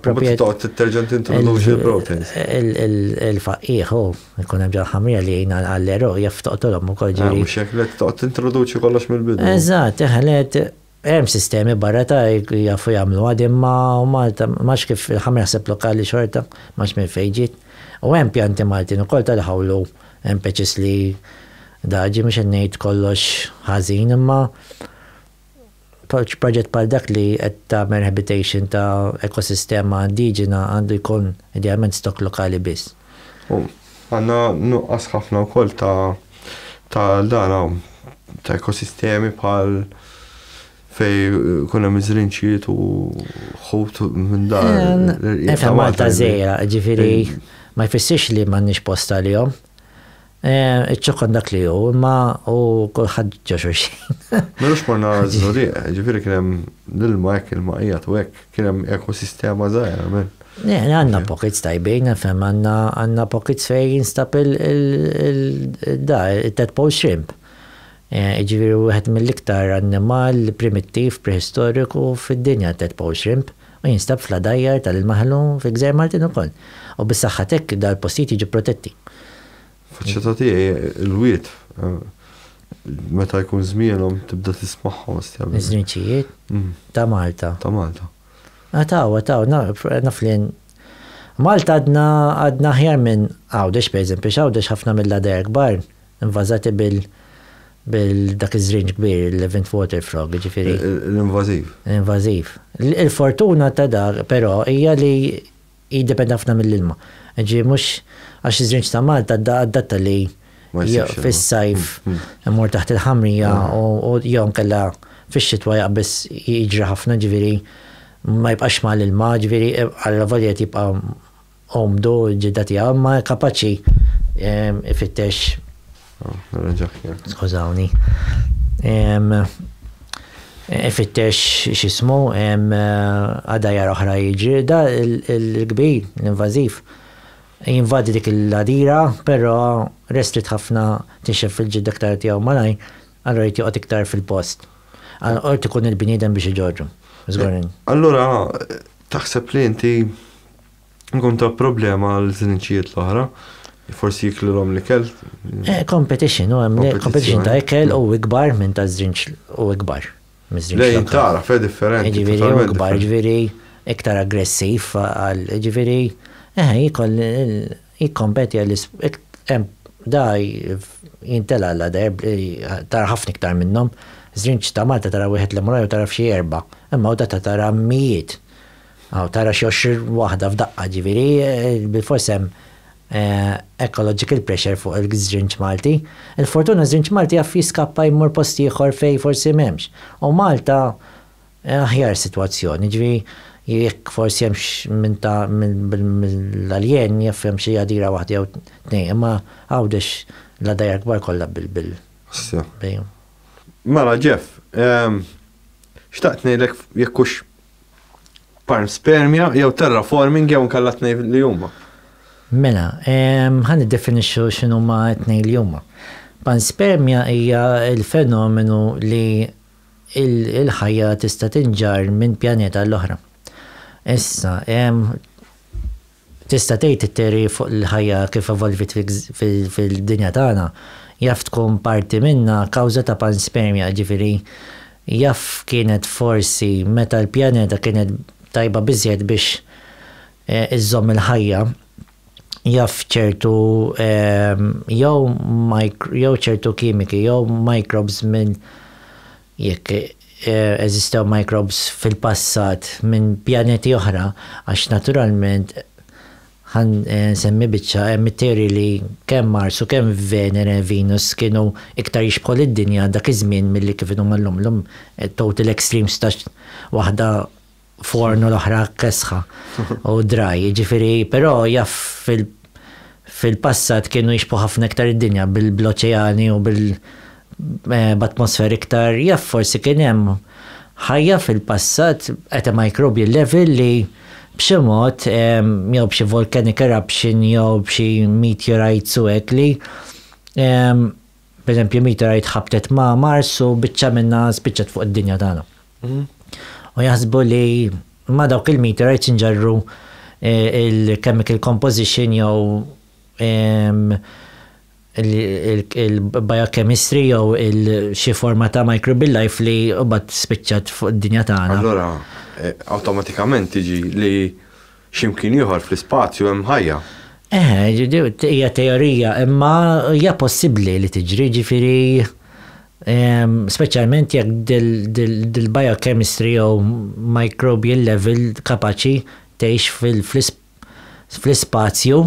Propiet. Toqtol t-terġant introduċi proteins. Il-faqiħu, ikun hemm ħamrija li jina għall-ero, jaff toqtolhom ukoll ġiri. Mux hekk li toqtol introduċi kollox mill-bidu. Eżatt, ħalet. Hemm sistemi barra ta' jaffu jagħmlu għadim ma' Malta, max kif il-ħamra ħseb lokali xorta, max minn fejġiet. U hemm pjanti Maltin ukoll tal-ħawlu hemm peċis li daġi mhux qed ngħid kollox ħażin, imma proġett bħal dak li qed tagħmel rehabilitation ta' ekosistema indiġena għandu jkun idealment stok lokali biss. Għandna nuqqas ħafna wkoll ta' dan ta' ekosistemi bħal fej kuna mizrinċiet u ħut minn dar. Efem Malta zejra, ġifiri ma jfissirx li ma nix posta li jom. Iċċokon dak li ju, ma u kolħad ġoxurxin. Melux marna z-zuri, ġifiri kienem l-ilma ek, il-maqijat u ek, kienem ekosistema zaħra, men. Għanna pockets tajbin, efem, għanna pockets fej jinstab il-tadpole shrimp. Ġiviri wieħed mill-iktar annimal primittiv prehistoriku fid-dinja tadpole shrimp u jinstab fl-dajjar tal-maħlu fi Gżejjer Maltin ukoll. U bis-saħħatek dal-postijiet jiġu protetti. Faċċata tiegħi l-wiet meta jkun żmienhom tibda tismagħhom stjabi. Iż-żrinċijiet ta' Malta. Ta' Malta. Taw, naf li Malta għadna ħjar minn Għawdex pereżempju, x'Għawdex ħafna mill-ladajjar kbar invażati dak iż-żrinġ kbir, l-event water frog, ġifiri. L-invażiv. L-invażiv. Il-fortuna ta' dak, però, hija li jiddepend ħafna mill-ilma. Ġi mhux għax iż-żrinġ ta' Malta għaddatta li fis-sajf imur taħt il-ħamrija u jom kella fix-xitwa jaqbes jiġri ħafna, ġifiri ma jibqax mal-ilma, ġifiri għal-volja tibqa' omdu ġidda tiegħu, ma kapaċi ifittex. Skużawni. Ifittex xismu, għadajjar oħra jiġri, da il-kbir, l-invażiv. Jinvadi dik il-ladira, pero restrit ħafna tinxef fil-ġidda ktar tiegħu malaj, allora jtiqgħod iktar fil-post. Allora tkun il-bniedem biex iġorġu. Allora, taħseb li inti nkun ta' problema l-żrinċijiet l-oħra? Forsi jiklilhom li kell? Competition, competition ta' ikel u ikbar minn ta' żrinċ u ikbar. Lejn tara, fe differenti. Ġifieri u ikbar, ġifieri iktar aggressiv għal ġifieri jikompeti għal da jintela la darb tara ħafna iktar minnhom. Żrinċ ta' Malta tara wieħed li muraj u tara f'xi 4, imma u da tara mijiet. Aw tara xi 20 waħda f'daqqa ġifieri bil-fors hemm ecological pressure fuq il-żrinċ Malti. Il-fortuna żrinċ Malti jaff jiskappa jmur posti ieħor fej forsi m'hemmx. U Malta aħjar sitwazzjoni, ġifieri jekk forsi hemmx mill-aljen jaff hemm xi jadira waħda jew tnejn, imma għawdex la dajja kbar kollha bil. Mela Jeff, xtaqt ngħidlek jekkux panspermia jew terraforming jew nkella tnejn li huma. Mela, ħan iddefinixxu x'inhuma tnejn li huma. Panspermia hija l-fenomenu li il-ħajja tista' tinġar minn pjaneta l-oħra. Issa, tista' tgħid it-teori fuq il-ħajja kif evolvit fil-dinja tagħna, jaf tkun parti minna kawża ta' panspermia, ġifieri jaf kienet forsi meta l-pjaneta kienet tajba biżjed biex iżżomm il-ħajja, jaf ċertu jew ċertu kimiki jew microbes minn jekk eżistew microbes fil-passat minn pjaneti oħra, għax naturalment ħan semmi biċċa emitteri li kemm Mars u kemm Venere, Venus kienu iktar jixbħu id-dinja dak iż-żmien milli kif inhom llum total extremes ta' waħda forn u l-oħra kesħa u dry, ġifieri però jaf fil-passat kienu jixbħu ħafna iktar id-dinja bil-oċeani u bil-atmosfera iktar, jaf forsi kien hemm ħajja fil-passat at a microbial level li b'xi mod jew b'xi volcanic eruption jew b'xi meteorites u hekk li pereżempju meteorite ħabtet ma' Mars u biċċa minnha spiċċat fuq id-dinja tagħna. U jaħsbu li ma' dawk il-meteorites inġarru il-chemical composition jew il-biochemistry jew xi forma ta' microbial life li ubagħad spiċċat fuq id-dinja tagħna. Allura awtomatikament tiġi li x'imkien ieħor fl-ispazju hemm ħajja. Hija teorija, imma hija possibbli li tiġri, ġifieri speċjalment jekk dil-biochemistry jew microbial level kapaċi tgħix fl-ispazju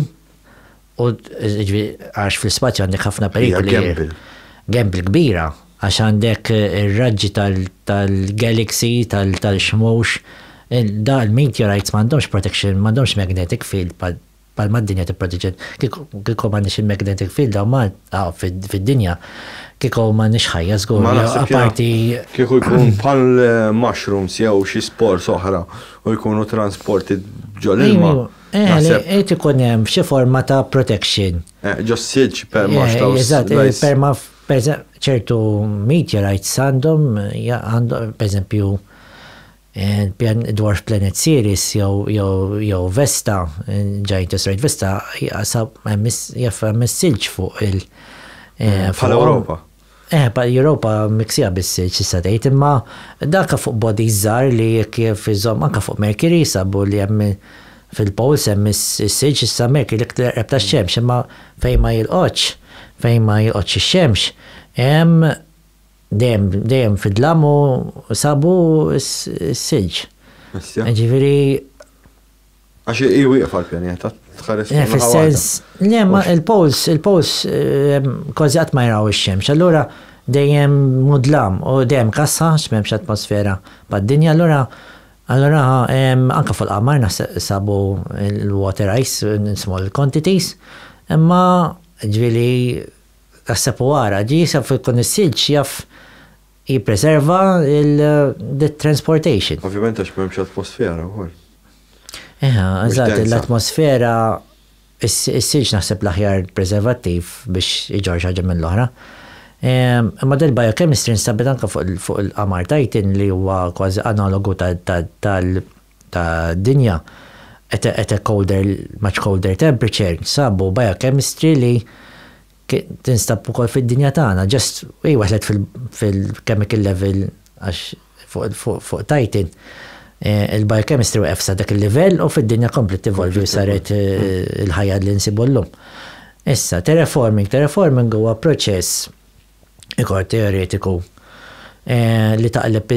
u għax fl-ispazju għandek ħafna perikoli. Gamble kbira, għax għandek ir-raġġi tal-galaxy, tal-xmux, da l-meteorites m'għandhomx protection, m'għandhomx magnetic field bħalma d-dinja tipproteġġi. Kieku m'għandniex il-magnetic field fid-dinja, kieku m'għandniex ħajja żgur. Apparti kieku jkun bħal mushrooms jew xi spors oħra u jkunu transporti ġol ilma. Qed ikun hemm xi forma ta' protection. Ġos silġ perma perma ċertu meteorites għandhom pereżempju dwarf planet Sirius jew Vesta, giant asteroid Vesta, jaff silġ fuq il- Europa. Europa miksija bis-silġ issa tgħid, imma dak fuq body żgħar li kif iżomm anke fuq Mercury sabu li hemm fil-pols hemm is-silġ issa Mercury l-iktar tax-xemx, imma fejn ma jilqgħodx ix-xemx hemm dejjem fid-dlamu sabu s-silġ. Ġifieri għax iwieqaf għall-pjaneta tħares. Fis-sens le ma il-pols kważi qatt ma jraw ix-xemx, allura dejjem mudlam u dejjem kassa x'm'hemmx atmosfera bad-dinja, allura anke fuq il-qamar sabu il-water ice in small quantities, imma ġifieri taħseb wara sab ikun is-silġ jaf jippreserva il-transportation. Ovvjament għax m'hemmx atmosfera wkoll. Eżatt, l-atmosfera is-silġ naħseb l-aħjar preservattiv biex iġorġ ħaġa minn l-oħra. Imma del-biochemistry nstabet anke fuq il-qamar Titan li huwa kważi analogu tad-dinja at a much colder temperature, sabu biochemistry li tinstab ukoll fid-dinja tagħna, just waħlet fil-chemical level għax fuq Titan. Il-biochemistry waqef sa dak il-livell u fid-dinja komplet evolvi saret il-ħajja li nsibu llum. Issa, terraforming huwa proċess ikor teoretiku li taqleb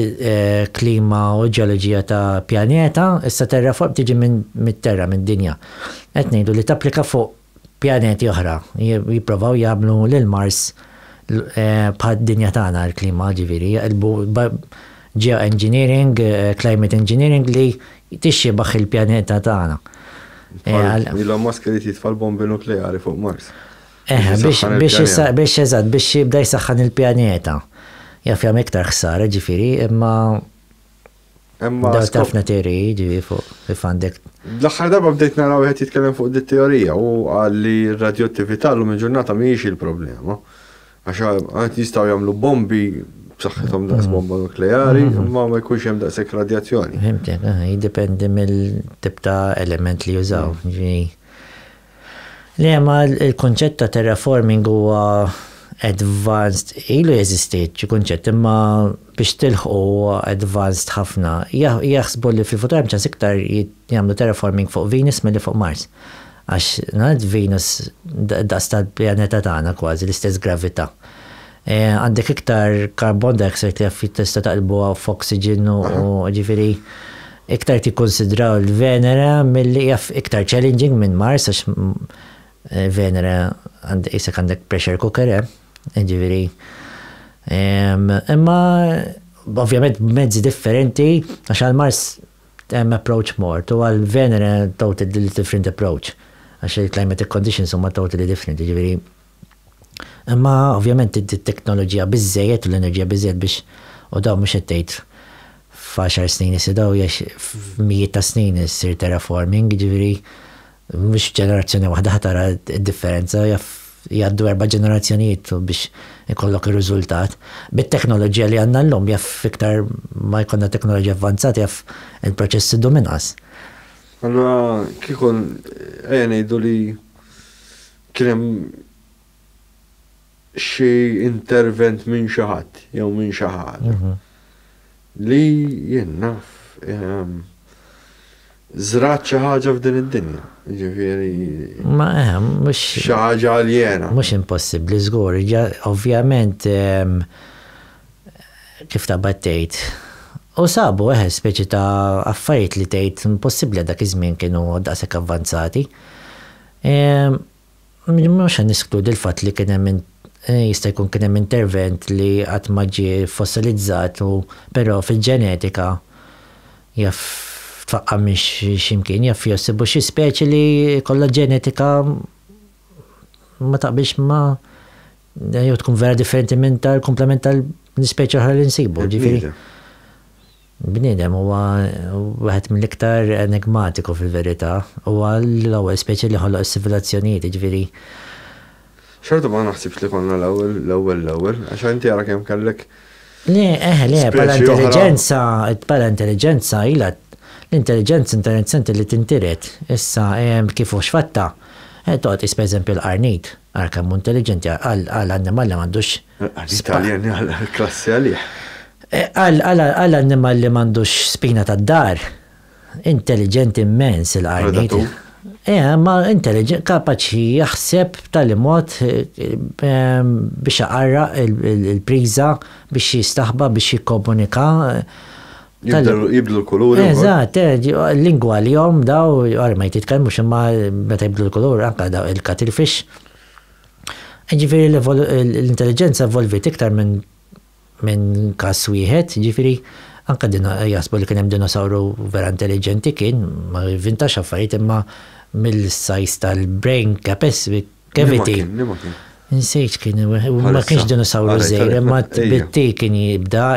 klima u ġeoloġija ta' pjaneta, issa terraform tiġi mit-terra, mid-dinja. Qed ngħidu li tapplika fuq pjaneti oħra, jipprovaw jagħmlu lil Mars bħad dinja tagħna l-klima ġifieri, geoengineering, climate engineering li tixxibaħ il-pjaneta tagħna. Elon Musk irid jitfal bombi nukleari fuq Mars. Biex jibda jsaħħan il-pjaneta. Jaf jam iktar ħsara ġifiri, imma daw tafna teoriji ġifiri fuq għandek. L-axħar darba bdejt naraw jħet jitkellem fuq dit-teorija u għalli r-radioattività l-lum il-ġurnata mhijiex il-problema. Għaxa għant jistaw jagħmlu bombi b'saħħithom daqs bomba nukleari, imma ma jkunx hemm daqshekk radjazzjoni. Fhimtek, jiddependi mill-tip ta' element li jużaw. Li ma il-konċett ta' terraforming huwa advanced, ilu jeżistiet ċi konċett, imma biex tilħu advanced ħafna. Jaħsbu li fil-futur hemm ċans iktar jagħmlu terraforming fuq Venus milli fuq Mars. Għax Venus daqs tal-pjaneta tagħna kważi l-istess gravità. Għandek iktar carbon dioxide li għaffi tista' taqlbuha f'oxygen u ġifieri iktar tikkonsidraw l-Venera milli jaff iktar challenging minn Mars għax Venera għandek pressure cooker, ġifieri. Imma ovvjament mezzi differenti għax għal Mars hemm approach more, u għal Venera totally different approach għax il-climatic conditions huma totally different, ġifieri. Imma ovvjament it-teknoloġija biżżejjed u l-enerġija biżżejjed biex u daw mhux qed tgħid f'10 snin isidaw f'mijiet ta' snin issir terraforming, ġifieri mhux ġenerazzjoni waħda tara d-differenza jgħaddu 4 ġenerazzjonijiet biex ikollok ir-riżultat. Bit-teknoloġija li għandna llum jaff iktar ma jkollna teknoloġija avvanzata jaff il-proċess iddu minqas. Allura kieku ejja ngħidu li kien hemm xi intervent minn xi ħadd jew minn xi ħadd li jien naf żrat xi ħaġa f'din id-dinja. Ġifieri. Ma mhux xi ħaġa għaljena. Mhux impossibbli żgur, ovvjament kif ta' tgħid. U sabu speċi ta' affarijiet li tgħid impossibbli dak iż-żmien kienu daqshekk avvanzati. Mhux niskludi l-fatt li kien hemm jista' jkun kien hemm intervent li qatt ma ġie fossilizzat però fil-ġenetika jaff tfaqqa minn ximkien jaff jossibu xi speċi li kollha ġenetika ma taqbilx ma jew tkun vera differenti minn tal-komplement tal-speċi oħra li nsibu, ġifieri. Bniedem huwa wieħed mill-iktar enigmatiku fil-verità, huwa l-ewwel speċi li ħoloq is-sivilizzazzjonijiet, ġifieri. Xorta ma naħsibx li konna l-ewwel, għax inti ara kemm kellek. Le, bħala intelligenza ilha l-intelligenza interessante li tintiret. Issa kif hux fatta. Toqgħod pereżempju l-qarnit, ara kemm intelligenti għall-annimal li m'għandux. L-Italjani għall-klassi għalih. Għall-annimal li m'għandux spina tad-dar. Intelligenti immens il-qarnit. Ma intelligent, kapaċi jaħseb tal-mod biex jaqarra il-priża, biex jistaħba, biex jikkomunika. Jibdlu l-kulur. Eżatt, l-lingwa li jom daw, għarri ma jtitkellmux imma meta jibdlu l-kulur, anka daw il-katilfix. Ġifiri l-intelligenza evolvit iktar minn kas wieħed, ġifiri anka jasbu li kien hemm dinosauru vera intelligenti kien, ma jvintax affarijiet imma mill-sajs tal-brain cavity. Nsejx kien, ma kienx dinosauru żgħir, imma bitti kien jibda,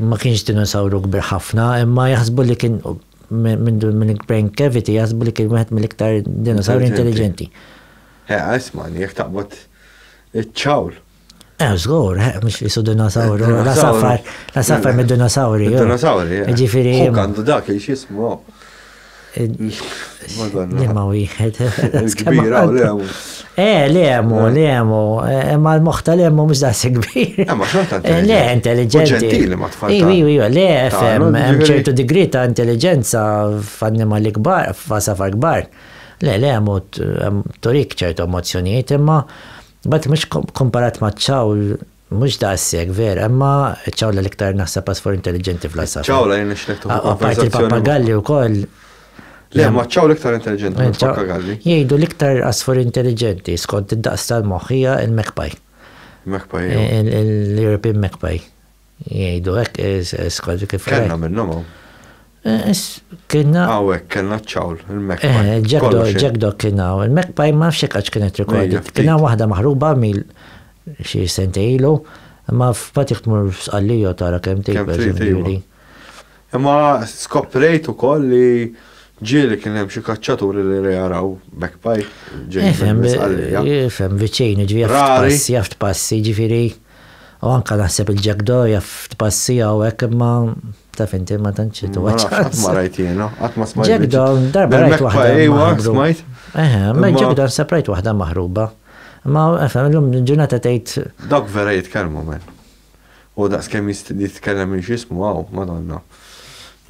ma kienx dinosauru kbir ħafna, imma jaħsbu li kien minn brain cavity, jaħsbu li kien wieħed mill-iktar dinosauri intelligenti. Ismani, jekk taqbad iċ-ċawl. Żgur, mhux jisu dinosauru, la safar mid-dinosauri. Dinosauri, ġifieri. Għandu dak ix jismu. Nimma wieħed. Kbira u lemu. Lemu, imma l-moħta lemu mhux daqs kbir. Ma xorta Le, intelligenti. Ġentili ma tfal. Le, hemm ċertu digri ta' intelligenza f'annimali kbar, f'safar kbar. Le, torik ċertu emozjonijiet, imma bat mux komparat ma' ċawl, mux daqseg, ver, imma ċawla l-iktar naħseb asfor intelligenti fl-asaf. ċawla jien nixlektu Apart il-pappagalli u koll. Le, ma ċawla l-iktar intelligenti fl-pappagalli. Jgħidu l-iktar asfor intelligenti, skont id-daqs tal-moħħija il-Magpie. Magpie, l-European Magpie. Jgħidu, skont kif. Kenna minnom. Kienna. Għawek, kenna ċawl, il-Magpie. Jack Dog kienna, il-Magpie ma fxekax kienet rekordit. Kienna wahda maħruba mil xie sente ilu, ma f'pati xtmur s-għalliju tara kem tejba. Ma skoprejt u koll li ġieli kien hemm xi kaċċaturi li jaraw Magpie Fem viċin, ġifieri jaft passi, ġifieri. U anka naħseb il-Jack Dog jaft passi hawnhekk imma taf inti ma tantx ma rajt jiena, qatt ma smajt. Jack Dog darba rajt waħda. Smajt? Ma Jack Dog seprajt waħda maħruba. Ma fem l-lum ġurnata tgħid. Dak vera jitkellmu men. U daqs kemm jitkellem minn x'ismu għaw, Madonna.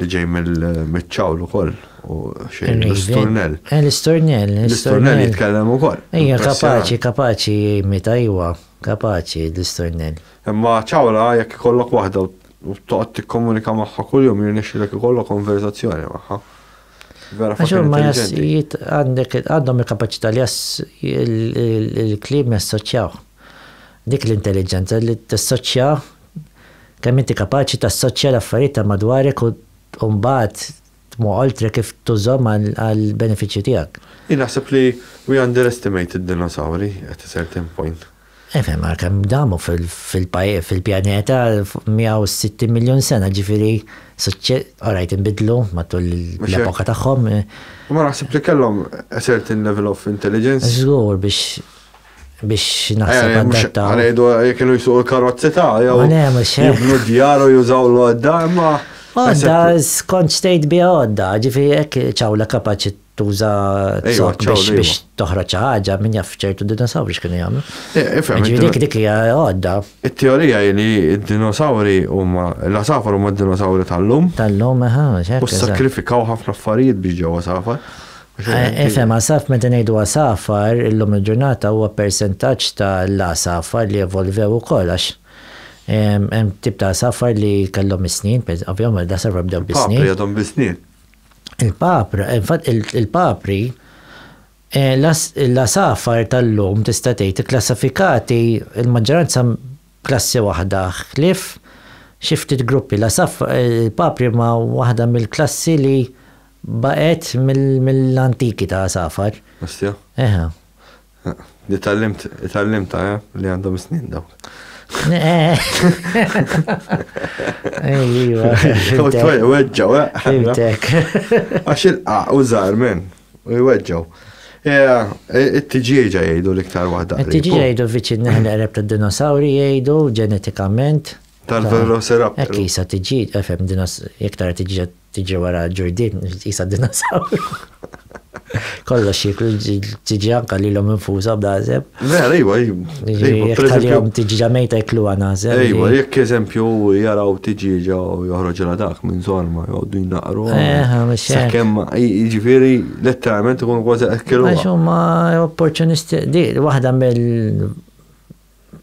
Li ġej mill-ċawlu koll u xejn l-Isturnell. L-Isturnell jitkellem ukoll. Ija kapaċi meta iwa, kapaċi l-Isturnell. Imma ċawla jekk ikollok waħda u toqgħod tikkomunika magħha kuljum jirnexxilek ikollok konverzazzjoni magħha. Vera intelligenti. Għandhom il-kapaċità li il-kliem jassoċjaw. Dik l-intelligenza li tassoċjaw kemm inti kapaċi tassoċja l-affarijiet ta' madwarek u mbagħad tmuqoltre kif tużhom għall-benefiċċju tiegħek. Jien naħseb li we underestimate id-dinosauri at a certain point. Ma kemm damu fil-pjaneta 160 miljon sena ġifieri orajt inbidlu matul l-epoka tagħhom. Ma naħseb li kellhom a certain level of intelligence. Żgur biex naħseb għaddatta. Għalajdu kienu jisuq il-karozzi ta' jibnu djaru jużaw l-għodda, imma. Għodda, skont stejt bija għodda, ġifieri hekk ċawla kapaċi tuża biex toħroġ ħaġa minn jaf ċertu dinosauri x'kienu jagħmlu. Ġifieri dik hija għodda. It-teorija li d-dinosauri huma l-asafar huma d-dinosauri tal-lum. Tal-lum U sakrifikaw ħafna affarijiet biex ġew asafar. Asaf meta ngħidu asafar illum il-ġurnata huwa persentaġġ tal-asafar li evolvew ukoll għax hemm tip ta' asafar li kellhom is-snin, ovvjament l-asafar bdew bis-snin. Papri għadhom bis-snin. Il-papri, l-asafar tal-lum tista' tgħid ikklassifikati il-maġġoranza klassi waħda ħlief xi ftit gruppi. Il-papri ma waħda mill-klassi li baqgħet mill-antiki ta' asafar. Ostja. Tallimta li għandhom snin dawk. Weġġaw, għax użar men, weġġaw. It-tiġieġa jgħidu l-iktar waħda. It-tiġieġa jgħidu viċin neħleqreb ta' dinosauri jgħidu ġenetikament. Tal-velociraptor. Ekki jisa tiġieġa, jektar tiġi wara ġurdin, jisa dinosauri. Kollox jiklu tiġi anka li l-om infuza b'dażeb. Vera, ejwa, jek tal-jom tiġi ġamejta jiklu għanazeb. Ejwa, jek eżempju jaraw tiġi u joħroġ dak minn zorma, jgħoddu jnaqru. Sakemm jiġifieri letteralment ikun kważi ekkilu. Għax huma opportunisti, di waħda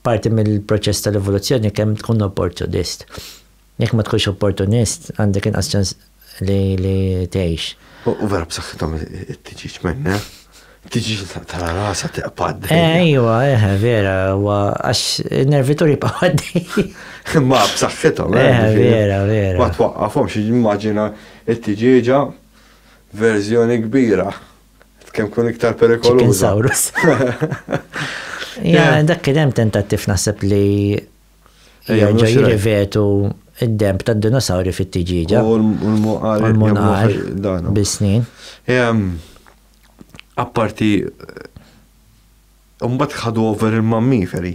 parti mill-proċess tal-evoluzzjoni kemm tkun opportunist. Jekk ma tkunx opportunist, għandek inqas ċans li tgħix. U vera b'saħħithom it-tiġiġ menna. It-tiġiġ tal-rasa tiqpad. Ejwa, vera, għax nervituri paqaddi. Ma b'saħħithom. Vera. Ma twaqqafhomx immaġina it-tiġiġa verżjoni kbira. Kemm kun iktar perikoluża. Dak kien hemm tentattiv naħseb li jerġgħu jirrivetu id-demp tad dinosauri fit-tiġiġa. U l-muqar bis-snin. Apparti, mbagħad ħadu over il-mammiferi.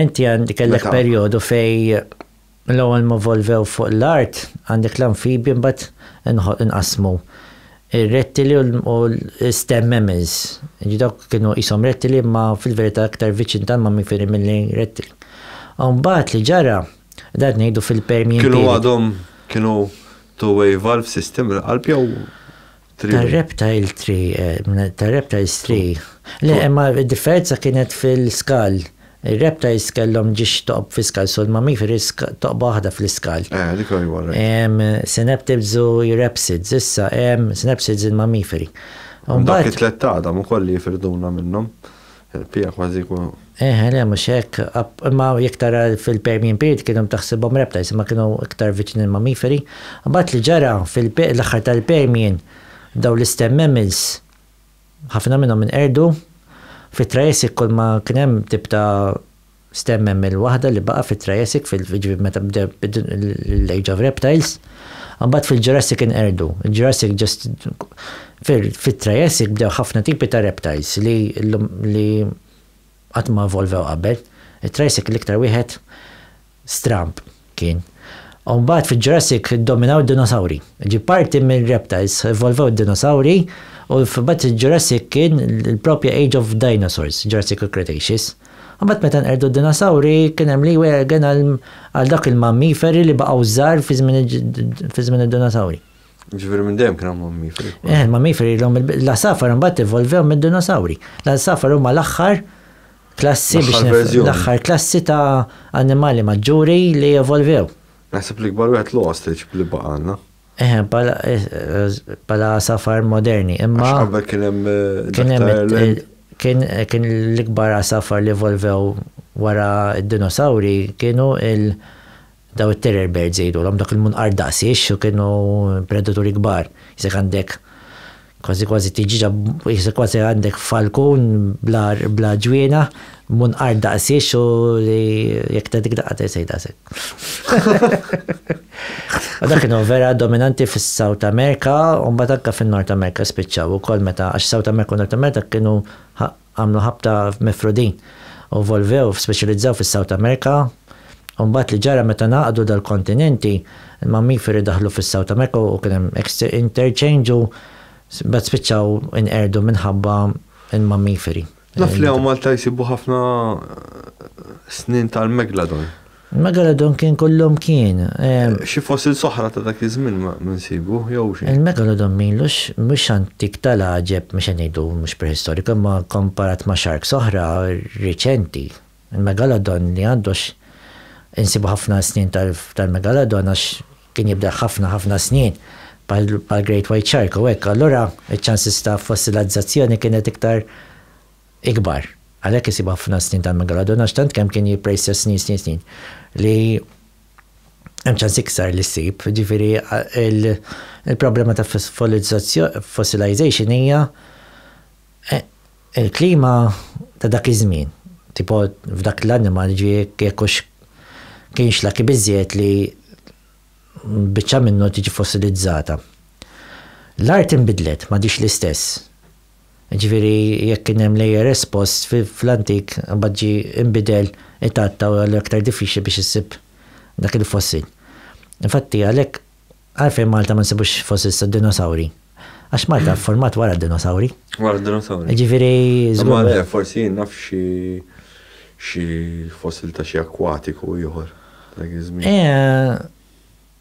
Inti kellek perjodu fej l-ewwel ma volvew fuq l-art, għandek l-amfibi mbagħad inqasmu. Ir-rettili u l-stem mammals. Dak kienu qishom rettili ma fil-verità aktar viċin tal-mammiferi milli rettili. Mbagħad li ġara dat ngħidu fil-Permian. Kienu għadhom kienu two-way valve system l-qalb jew Reptile 3, ta' Reptiles 3. Le, imma differenza kienet fil-skal. Il-reptiles kellhom ġiex toqb fil-skal, so l-mammiferi toqb waħda fil-skal. Dik huwa Synaptids u Eurapsids, issa Synapsids il-mammiferi. Dak it-tlet għadam ukoll li jifirduna minnhom. Pija kważi le, mhux hekk, imma jekk tara fil-Permian period kienu taħsibhom reptiles, imma kienu iktar viċin il-mammiferi. Mbagħad li ġara l-aħħar tal-Permian daw l-stem mammals ħafna minnhom inqerdu. Fit-Triassic kull ma kien hemm tip ta' stem mammal waħda li baqa' fit-Triassic meta bda l-Age of Reptiles. Mbagħad fil-Jurassic inqerdu. Il-Jurassic just fit-Triassic bdew ħafna tipi ta' reptiles li qatt ma evolvew qabel. Il-Triassic l-iktar wieħed stramp kien. U mbagħad fil-Jurassic dominaw id-dinosauri. Ġi parti mill-reptiles evolvew id-dinosauri u f'bat il-Jurassic kien il-propja Age of Dinosaurs, Jurassic u Cretaceous. Mbagħad meta nqerdu d-dinosauri kien hemm li wegen għal dak il-mammiferi li baqgħu żgħar fi żmien id-dinosauri. Ġifieri minn dejjem kien hemm mammiferi. Il-mammiferi l-asafar mbagħad evolvew mid-dinosauri. L-asafar huma l-aħħar klassi l-aħħar klassi ta' annimali maġġuri li evolvew. Naħseb li kbar wieħed l-ostrich li baqa' għandna. Bħala safar moderni, imma kien l-ikbar safar li evolvew wara id-dinosauri kienu daw it-terror birds jgħidulhom dak il-munqar daqsiex u kienu predatori kbar. Jisek għandek kważi tiġiġa, jisek kważi għandek falkun bla ġwiena, munqar daqsiex u li jekk ta' dik daqqa jsej daqsek. U dak kienu vera dominanti fis-South America u mbagħad anke fin-North America spiċċaw ukoll meta għax South America u North America kienu għamlu ħabta mifrudin u evolvew speċjalizzaw fis-South America u mbagħad li ġara meta naqdu dal-kontinenti il-mammiferi daħlu fis-South America u kien hemm interchange u bad spiċċaw inqerdu minħabba il-mammiferi. Naf li Malta jsibu ħafna snin tal-Megalodon. Il-Megalodon kien kollhom kien. Xi fossil soħra ta' dak iż-żmien ma nsibu jew xi. Il-Megalodon minlux mhux antik tal-aġeb mhux ngħidu mhux prehistorika ma komparat ma' sharks oħra riċenti. Il-Megalodon li għandux insibu ħafna snin tal-Megalodon għax kien jibda ħafna snin pal Great White Shark u hekk. Allura iċ-ċansis ta' fossilizzazzjoni kienet iktar ikbar. Għalhekk isibu ħafna snin tal-Megalodon għax tant kemm kien jipprejsa snin li hemm ċans iktar li ssib. Ġifieri il-problema ta' fossilization hija il-klima ta' dak iż-żmien. Tipo f'dak l-animal jekkux kienx laki biżjed li biċċa minnu tiġi fossilizzata. L-art inbidlet ma dix l-istess. Ġifieri jekk kien hemm layer espost fl-antik baġġi inbidel itatta u aktar diffiċli biex issib dak il-fossil. Infatti għalhekk għalfejn Malta ma nsibux fossils ta' dinosauri. Għax Malta format wara d-dinosauri. Wara d-dinosauri. Ġifieri żgur. Forsi naf xi fossil ta' xi akwatiku ieħor dak iż-żmien.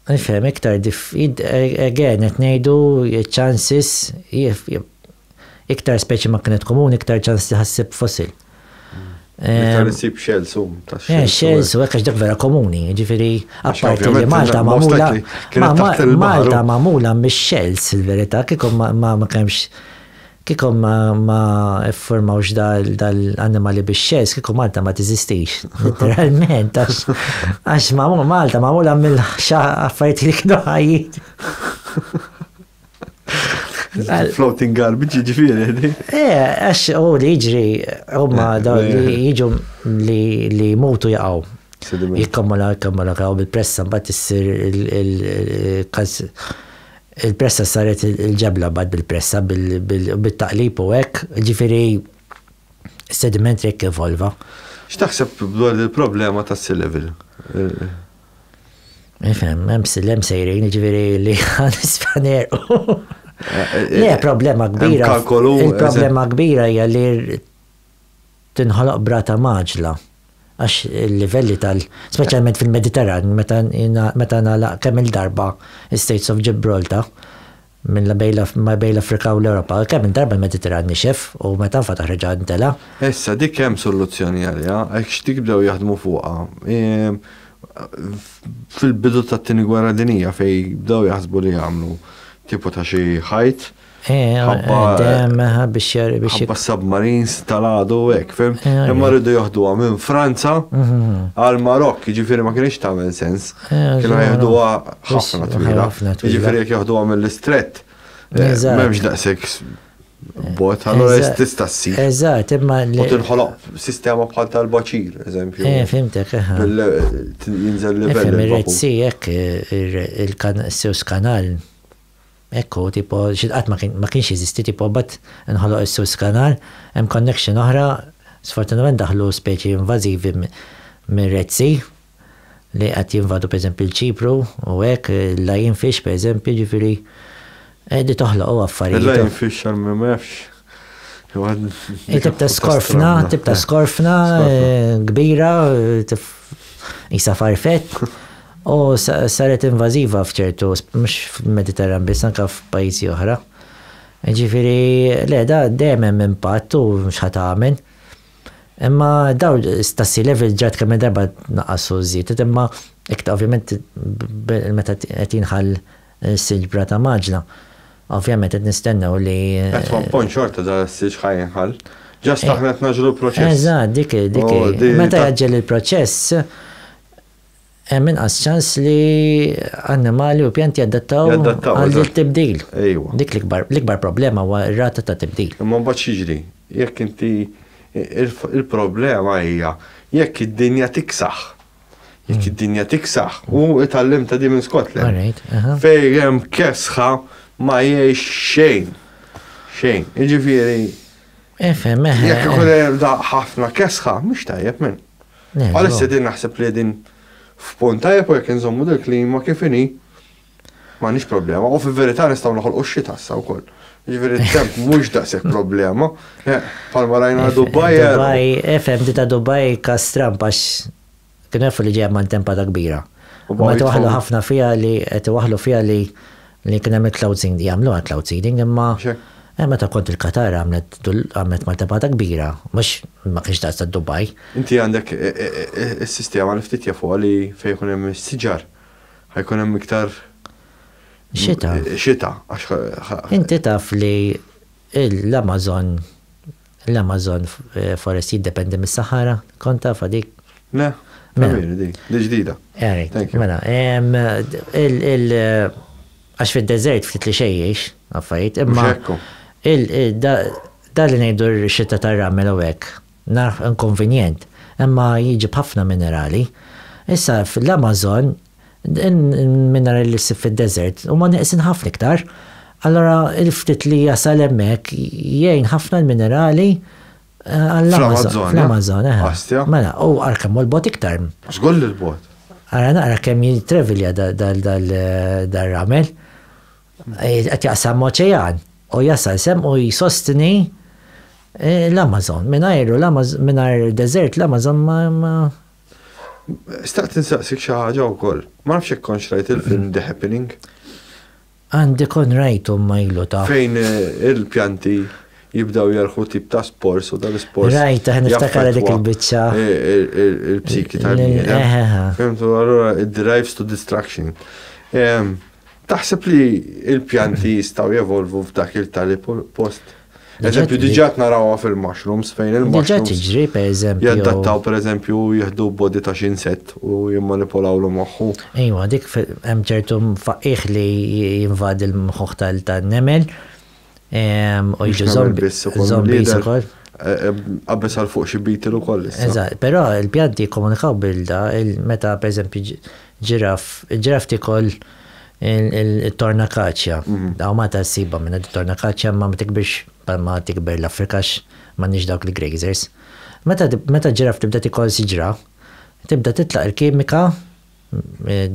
Nifhem iktar again qed ngħidu chances iktar speċi ma kienet komuni, iktar ċans tħassib fossil. Iktar issib shells ta' shells u għax dak vera komuni, ġifieri apparti li Malta magħmula mix-shells il-verità kiekom ma kemmx kiekom ma iffurmawx dal-annimali bix-shells kiekom Malta ma teżistix. Literalment għax Malta magħmula mill-affarijiet li kienu ħajjin. Floating garbage ġifieri. Għax li jiġri huma li jiġu li jmutu jaqgħu. Jikkommolaw bil-pressa mbagħad issir il-pressa saret il-ġebla bad bil-pressa bil-taqlib u hekk, ġifieri sediment jekk evolva. X'taħseb dwar il-problema tas-sea level? Hemm sejrin ġifieri li ħanisfaneru. Le, problema kbira. Il-problema kbira hija li tinħoloq brata maġla. Għax il-livelli speċjalment fil-Mediterran, meta nagħlaq kemm il-darba States of Gibraltar, minn ma bej l-Afrika u l-Europa, kemm darba l-Mediterran nixef u meta nfataħ reġa' ntela. Issa dik hemm soluzzjoni għalija, hekk x'dik bdew jaħdmu fuqha. Fil-bidu tat-tieni gwerra dinija fej bdew jaħsbu li jagħmlu tipu ta' xi ħajt. Ħabba submarines tal-għadu hekk, fim? Imma rridu jaħduha minn Franza għal Marokk, jiġifieri ma kienx tagħmel sens. Kienu jaħduha ħafna twila. Jiġifieri jekk jaħduha mill-istrett. M'hemmx daqshekk bot, allura tista' ssir. Eżatt, imma u tinħoloq sistema bħal tal-baċir, eżempju. Fimtek, jinżel livell. Ir-Red Sea hekk il-Suez Kanal. Ekku, tipo, xidqat ma kienx jeżisti, tipo, bat nħoloq il-Suez Kanal, hemm connection oħra, sfortunatament daħlu speċi invażivi minn Red Sea, li qed jinvadu pereżempju l-Ċipru, u hekk il-lionfish pereżempju, ġifieri qegħdi toħloq affarijiet. Il-lionfish għal m'hemmx. Tibta skorfna kbira, isa farfett. U saret invażiva f'ċertu, mhux fil-Mediterran biss anke f'pajjiżi oħra. Ġifieri le da dejjem hemm impatt u mhux ħadd tagħmel. Imma daw stassi level ġat kemm darba naqqasu żied, imma iktar ovvjament meta qed jinħall silġbra ta' maġla. Ovvjament qed nistennew li. Qed one point xorta da s-silġ ħajinħall. Ġast aħna qed naġlu l-proċess. Eżatt, dik. Meta jaġġel il-proċess hemm inqas ċans li annimali u pjanti jadattaw għal il-tibdil. Dik l-ikbar problema huwa r-rata ta' tibdil. Imma mbagħad xiġri, jekk inti il-problema hija jekk id-dinja tiksaħ. Jekk id-dinja tiksaħ u itallim ta' di minn Scotland. Fejn hemm kesħa ma jgħix xejn. Xejn. Jiġifieri. Jekk ikun hemm ħafna kesħa mhux tajjeb minn. Għalissa din naħseb li din f'punta jekk jekk inżommu dil-klima kif inhi m'għandniex problema. U fil-verità nistgħu noħolqu x-xita issa wkoll. Jiġifieri t-temp mhux daqshekk problema. Palma rajna Dubai. Efhem di ta' Dubai kastram għax kienu jafu li ġejja ma' tempata kbira. Meta waħlu ħafna fiha li qed waħlu fiha li kien hemm cloud seeding jagħmluha cloud seeding imma meta kont il-Qatar għamlet ma' tempata kbira, mhux ma kienx daqs ta' Dubai. Inti għandek is-sistema li ftit jafu li fejn jkun hemm is-siġar. Ħajkun hemm iktar xita. Inti taf li l-Amazon forest jiddependi mis-Sahara, kont taf dik? Le, di ġdida. Mela, għax fid-deżert ftit li xejjex, affarijiet, imma da li ngħidu r-xita tar-ramel u hekk, narf inkonvenjent, imma jiġib ħafna minerali. Issa fl-Amazon il-minerali li ssib fid-deżert huma neqsin ħafna iktar, allora il-ftit li jasal hemmhekk jgħin ħafna l-minerali Fl-Amazon, mela, u kemm l-bot iktar. X'goll il-bot? Naqra kemm jitravilja dal-ramel, qed jaqsam oċean u jasal sem u jsostni l-Amazon. Mingħajr deżert l-Amazon ma. Staqt insaqsik xi ħaġa wkoll. Ma nafx hekk kontx rajt il-film The Happening. Għandi kon rajtu ma ilu ta' fejn il-pjanti jibdaw jarħu tip ta' spors u dal-spors. Rajt, niftakar dik il-bicċa. Il-psiki tal-bniedem. Fehmtu, allura it drives to destruction. Taħseb li il-pjanti jistgħu jevolvu f'dak il-tali post. Eżempju, diġà naraw fil-mushrooms fejn il-mushrooms. Diġà tiġri pereżempju. Jaddattaw pereżempju jieħdu body ta' xi insett u jimmanipulawlu moħħu. Ejwa, dik hemm ċertu mfaqqih li jinvadi l-moħħ tal-nemel. U jiġu zombies ukoll. Qabbes għal fuq xi bitil ukoll issa. Eżatt, però il-pjanti jikkomunikaw bil-da, meta pereżempju ġiraf tikol il-tornakaċja. Daw ma ta' siba minna il-tornakaċja ma tikber l-Afrikax ma nix dawk li grazers. Meta ġiraf tibda tikol siġra, tibda titlaq il-kimika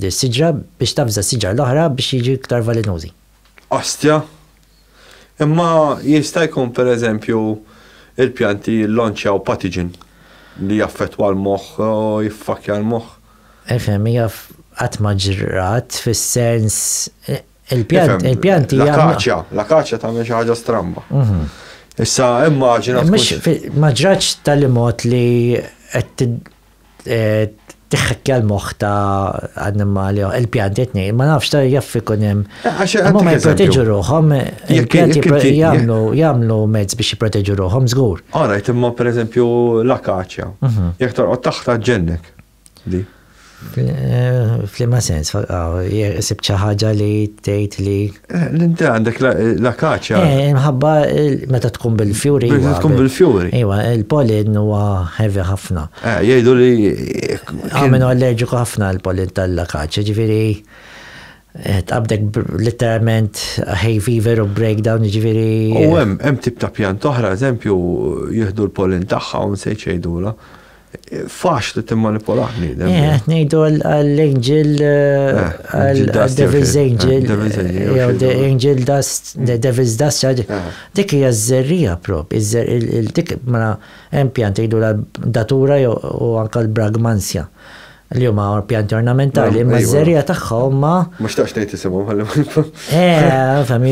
siġra biex tafza siġra l-oħra biex jiġi iktar valinużi. Ostja? Imma jista' jkun pereżempju il-pjanti l-lonċjaw pathogen li jaffettwa l-moħħ u jiffakja l-moħħ. Efhem hija qatt ma ġrat fis-sens Il-pjanti l-akaċja tagħmel xi ħaġa stramba. Issa immaġina ma ġraġ tal-imot li qed tiħħekkja l-moħħ ta' annimali il-pjanti etni, ma nafx ta' jaff ikun hemm. Ma jipproteġu ruħhom, il-pjanti jagħmlu mezz biex jipproteġu ruħhom żgur. Alright, imma pereżempju l-akaċja. Jekk torqod taħta ġennek. Di. F'liema sens, sib xi ħaġa li tgħid li. L-inti għandek l-akaċja. Mħabba meta tkun bil-fjuri. Tkun bil-fjuri. Iwa, il-pollen huwa heavy ħafna. Jgħidu li. Għamenu allerġiku ħafna l-pollen tal-akaċja, ġifieri tqabdek literalment hay fever u breakdown, ġifieri. U hemm tip ta' pjant oħra, eżempju, jieħdu l-pollen tagħha u nsejt xejdula. Fax li timmanipolaħni. Nejdu għall-angel, għall-devil's angel, the angel dust, the devil's dust, dik hija z-zerrija prop, dik ma pjanti jgħidu l-datura u anka l-bragmansja. Li huma pjanti ornamentali, ma z-zerrija tagħhom ma. Mhux tax ngħid isimhom ħalli. Fem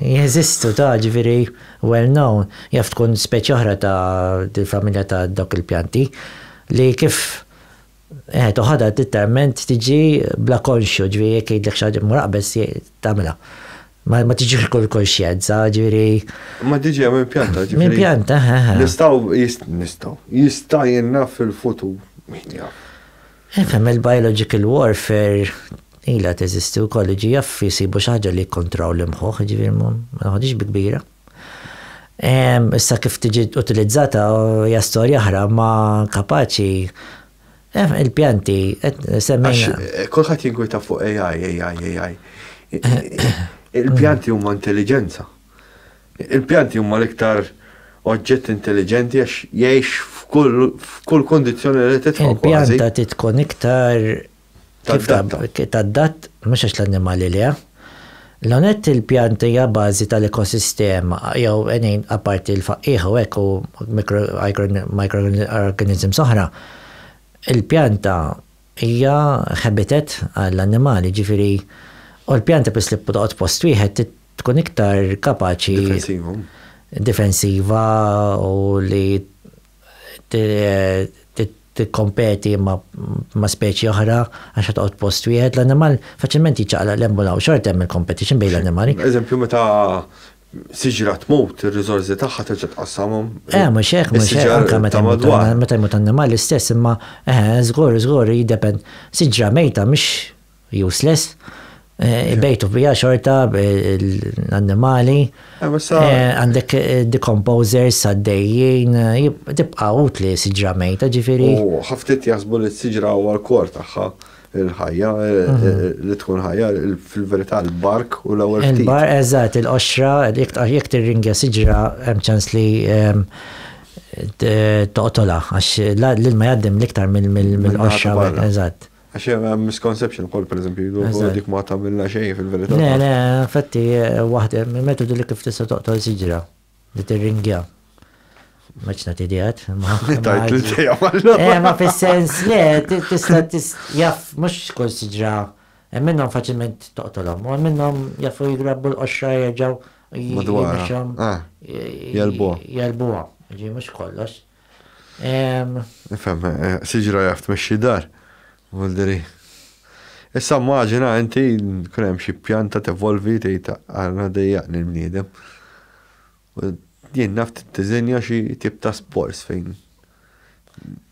jeżistu ta' ġifieri well known. Jaf tkun speċi oħra ta' familja ta' dawk il-pjanti li kif toħodha titterment tiġi bla konxju, ġifieri jekk jgħidlek xi ħaġa muraqbes tagħmilha. Ma tiġix kull konxjenza, ġifieri. Ma tiġi hemm pjanta, ġifieri. Min pjanta, jista' jenna fil-futur. Fem il-biological warfare ila teżisti u kolleġi jaff jisibu xaġa li kontrow l-imħuħ, ġivir ma ħodix bikbira. Issa kif tiġi utilizzata hija storja oħra ma kapaċi il-pjanti semmejna. Kulħadd jinkwita fuq AI. Il-pjanti huma intelligenza. Il-pjanti huma l-iktar oġġett intelligenti għax jgħix f'kull kondizzjoni li titħol. Il-pjanta titkun iktar tad-dat, mhux għax l-annimali li l-onet il-pjanta hija bażi tal-ekosistema, jew għenejn apparti l-faqqieħ u hekk u microorganisms oħra. Il-pjanta hija habitat għall-annimali, ġifieri u l-pjanta biss li toqgħod post wieħed tkun iktar kapaċi difensiva u li tikkompeti ma' speċi oħra għax toqgħod post wieħed l-annimal faċilment jiċċaqlaq l-embula u xort hemm il-competition bejn l-annimali. Eżempju meta siġra tmut ir-riżorsi tagħha terġa' tqassamhom. Mhux hekk anke meta jmut annimali stess imma żgur jiddepend siġra mejta mhix useless. Bejtu bija xorta l-annimali, għandek decomposers għaddejjin, tibqa utli siġra mejta ġifiri. U ħaftit jasbu li s-siġra u għal-kor taħħa il-ħajja, li tkun ħajja fil-verità l-bark u l-ewwel ftit. Il-bark, eżatt, il-qoxra, jek tirringja siġra hemm ċans li toqtola, għax l-ilma jgħaddim l-iktar mill-qoxra, eżatt. Għaxe misconception kol, per eżempju, dik ma tamilna xej fil-verità. Le, fatti, wahda, metodu li kif tista toqtol siġra, li tirringja. Maċna tidijat. Tajt li tija mallu. Ma fil-sens, le, tista jaff, mux kol siġra, minnom faċilment toqtolom, u minnom jaffu jigrabbu l-qoxra jirġaw. Madwara. Jalbuwa, ġi mux kollox. Fem, siġra jaff tmexxi dar. Volderi. Issa maġina inti kun hemm xi pjanta tevolvi tgħid għandna dejjaqni l-bniedem. Jien naf tiddiżenja xi tip ta' sports fejn.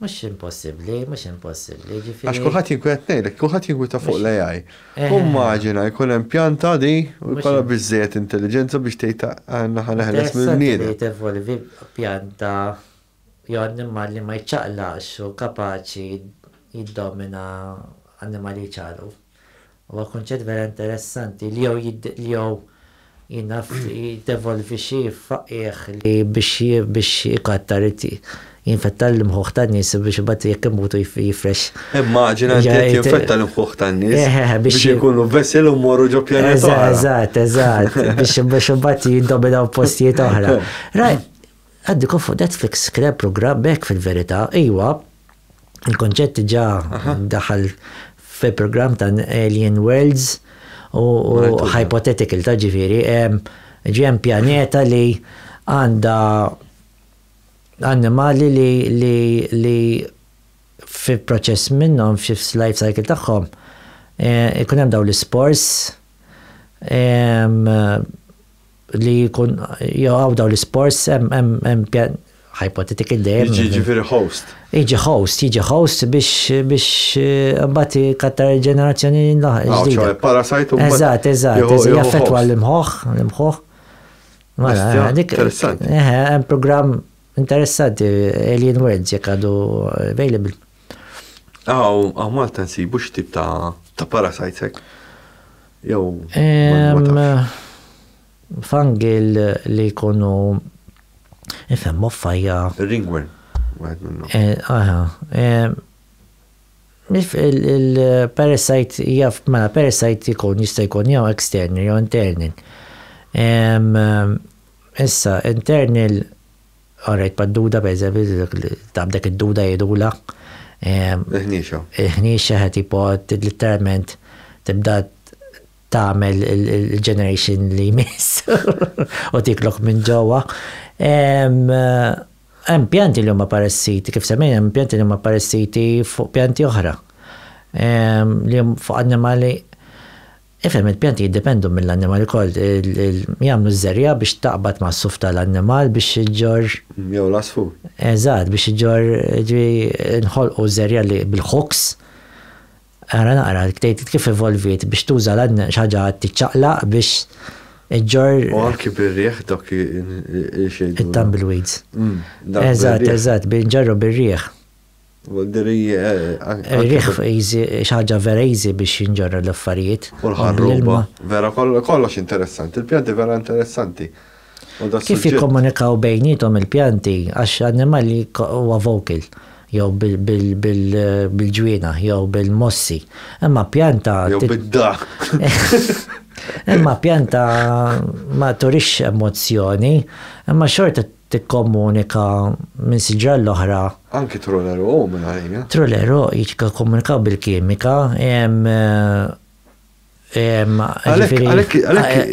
Mhux impossibbli. Għax kulħadd jinkwiet ngħidlek, kulħadd jinkwita fuq l-AI. Maġina jkun hemm pjanta di u jkollha biżżejjed intelligenza biex tgħid għandna ħaneħles mill-bniedem. Tevolvi pjanta jew annimali ma jċaqlax u kapaċi jiddomina annimali ċalu. U konċett vera interessanti li jow jinnaf jitevolvi xie faqqieħ li biex jikattar jinfettar l-mħuħ ta' n-nis biex bat jekk imbutu jifresh. Immaġina jinfettar l-mħuħ ta' n-nis biex jikunu vessel u morru ġo pjanet oħra. Eżat, biex bat jiddomina postijiet oħra. Raj, għaddiku fuq Netflix kre program bekk fil-verita, iwa, il-konċett ġa daħal fi program ta' Alien Worlds u hypothetical ta' ġifieri, ġiem pjaneta li għandha annimali li fi proċess minnhom fi life cycle tagħhom ikun hemm dawn l-spores li jkun jew dawn l-spores hemm hypothetical dejjem. Jiġifieri host. Jiġi host biex mbagħad ikattar ġenerazzjoni ġdida. Parasite u Eżatt, jaffettwa l-imħuħ. Interessanti. Hemm programm interessanti Alien Worlds jekk għadu available. Malta nsibu x'tip ta' parasites hekk. Jew fangil li jkunu ifhem moffajja. Ringworm. Il-parasite mela parasite jista' jkun jew external jew internal. Issa internal għarajt pad-duda pereżempju tabdek id-duda jgħidula. Il-ħniexa ħatipot literalment tibda tagħmel il-generation li jmiss u tiklok minn ġewwa. Hemm pjanti li huma parassiti, kif semmejna hemm pjanti li huma parassiti fuq pjanti oħra. Li fuq annimali ifhem il-pjanti jiddependu mill-annimali koll jagħmlu żerja biex taqbad ma' s-suf tal-annimal biex iġġor. Jew lasfu. Eżatt biex iġġor nħolqu żerja li bil-hooks. Naqra kif evolvit biex tuża xaġa tiċċaqlaq biex iġġor. U anki bir-rieħ dak xejn. It-tumbleweeds. Eżatt, binġarru bir-rieħ. Rieħ xaġa vera easy biex jinġarra l-affarijiet. U l-ħarruba. Vera kollox interessanti. Il-pjanti vera interessanti. Kif jikkomunikaw bejnietom il-pjanti għax annimali huwa vocal. Jew bil-ġwiena, jew bil-mossi. Imma pjanta. Jew bid-da. Imma pjanta ma turix emozzjoni, imma xorta tikkomunika minn siġra l-oħra. Anki trolleru minn għalija. Trolleru jikkomunikaw bil-kimika.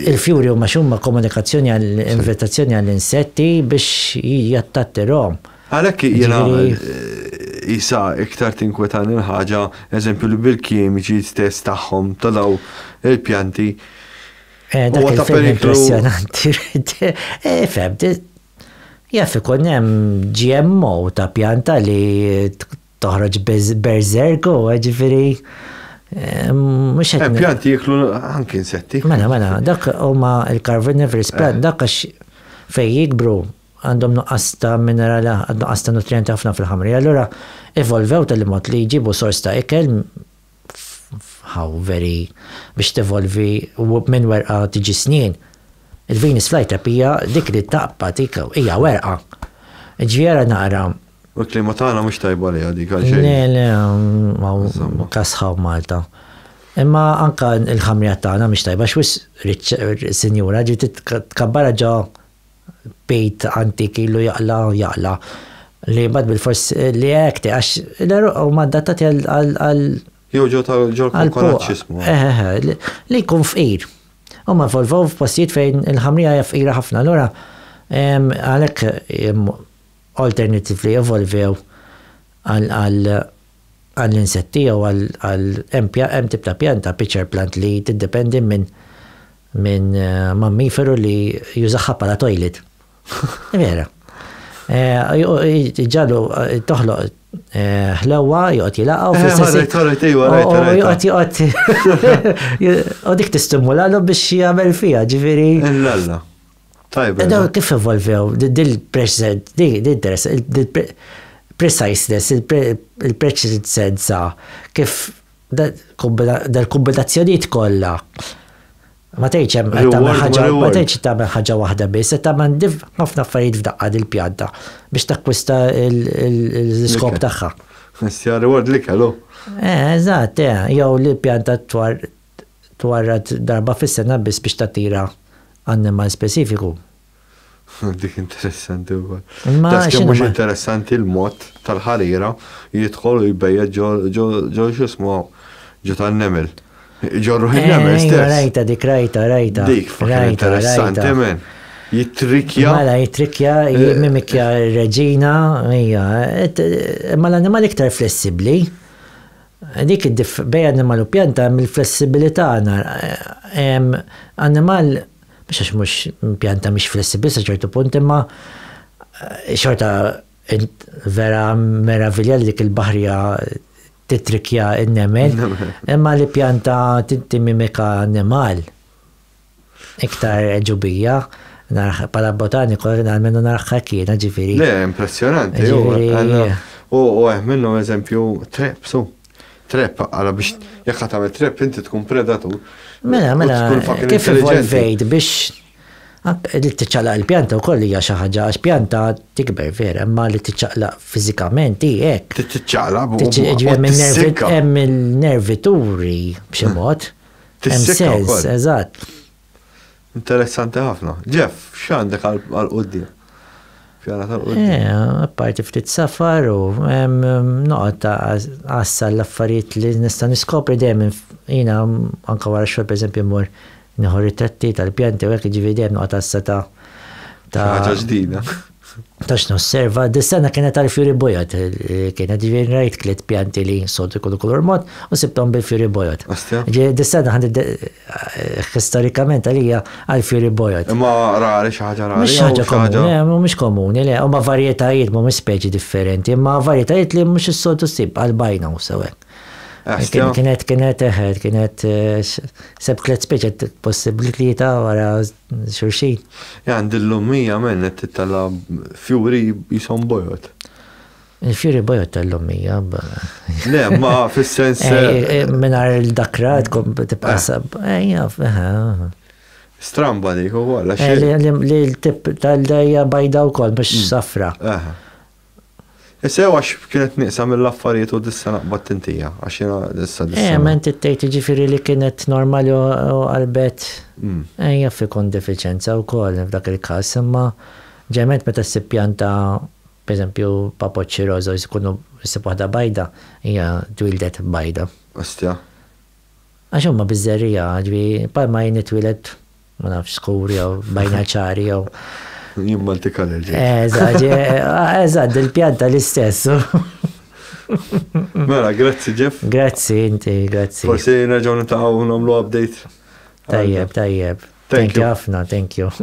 Il-fjuri huma xumma komunikazzjoni għall-invitazzjoni għall-insetti biex jattatterhom. Għalhekk jiena jisa iktar tinkwetani l-ħaġa, eżempju li bil-kimiċi stess tagħhom ta' daw il-pjanti. Dak il-film impressjonanti. Fem, jaff ikun hemm GMO ta' pjanta li toħroġ berzergo, ġifieri mhux qed. Pjanti jieklu anke insetti. Mela, dak huma l-carnivorous plant, dak għax fejn jikbru għandhom nuqqas ta' minerali, nuqqas ta' nutrienti ħafna fil-ħamri. Allura evolvew tal-mod li jġibu sors ta' ikel biex tevolvi minn werqa tiġi snin. Il-Venus flytrap hija dik li taqpa tika hija werqa. Ġiera naqra. U l-klima tagħna mhux tajba li dik għal Le, kasħaw Malta. Imma anka il-ħamrija tagħna mhux tajba x'wis sinjura ġiet tkabbara ġo bejt antiki lu jaqla li bad bil-fors li għekti għax l-eruq u maddatati għal jew ġo konaċismu li jkun fqir u ma volvow f'postijiet fejn il-ħamrija fqira ħafna l-ora għalek alternatively evolvew għall-insetti u għal tip ta' pjanta pitcher plant li tiddependi minn mammiferu li jużaħħa bħala toilet. Vera. Ġallu toħloq ħlewa joqgħod jilaqgħu u dik tistimulalu biex jagħmel fiha, ġifieri. Lalla. Tajba. Kif evolvew preciseness, il-preċedenza kif dal-kombinazzjonijiet kollha. Ma tgħidx tagħmel ħaġa waħda biss, tagħmel ħafna affarijiet f'daqqa dil-pjanta biex takkwista l-iskop tagħha. Issja reward li kellu. Eżatt, jew li pjanta twarrad darba fis-sena biss biex tattira annimal speċifiku. Dik interessanti wkoll. Taskemm mhux interessanti l-mod tal-ħarira jidħol u jbejjed ġo x'ismu ġo tan-nemel. Ġorru ħin-nemel stess. Rajta, dik rajta. Dik, fakka interessanti, men. Jitrikja. Mela jitrikja, mimikja reġina, ma l-animal iktar flessibli. Dik bej animal u pjanta mill-flessibilità animal biex għax mux pjanta mux flessibli sa ċertu punt imma xorta vera meravilja li dik il-baħrija titrikja il-nemel imma li pjanta timimika animal iktar ġubija pala botaniku għalmenu narħa kiena ġifiri. Le, impressionanti. U minnu eżempju trepp, għala biex jekk tagħmel trepp inti tkun predatur. Mela, kif evolvejt biex li tiċċaqlaq il-pjanta wkoll hija xi ħaġa għax pjanta tikber vera, imma li tiċċaqlaq fiżikament hi hekk. Tiċċaqlaq hemm il-nervituri b'xi mod. Hemm cells, eżatt. Interessanti ħafna. Jeff, x'għandek għal-qudiem? Apparti ftit safar u noqgħod għassa l-affarijiet li nista' niskopri dejjem jiena anke wara xogħol pereżempju mmur nieħu ritratti tal-pjanti u hekk jiġifieri dejjem noqgħod għassa ta' ħaġa ġdida. Tax nosserva, dis-sena kienet għal-Fury Boyot, kienet ġifieri rajt kliet pjanti li sodu kullu kulur mod u sibthom bil-Fury Boyot. Dis-sena storikament għalija għal-Fury Boyot. Ma rari xi ħaġa rari. Mhux ħaġa komuni, mhumiex komuni, le, huma varjetajiet mhumiex speċi differenti, imma varjetajiet li mhux is-soltu ssib għal-bajna u sewek. Kienet seb klet speċi possibilità wara xurxin. Għandil-lummija mennet titalla Fury jisom Boyot. Il-Fury Boyot tal-lummija. Le, ma fil-sens. Minar il-dakra tibqa sab. Stramba dik u għalla li l-tip tal-dajja bajda u kol, biex safra. Sew għax kienet niqsa mill-affarijiet u dissa naqbad tintija, għax jena dissa. Men t-tejt ġifiri li kienet normali u għalbet. Fikun deficienza u kol f'dak il-kas, imma ġement meta s-sipjanta, per esempio, papoċi rozo, jkunu s-sipwada bajda, hija twildet bajda. Ostja. Għax huma bizzerija, ġvi, palma jien twilet, ma nafx skuri jew bajna ċari jew. Jien multicolor. Eżatt, il-pjanta l-istess. Mela, grazzi Jeff. Grazzi inti, grazzi. Forsi nerġgħu nitaqgħu nagħmlu update. Tajjeb. Thank you ħafna, thank you.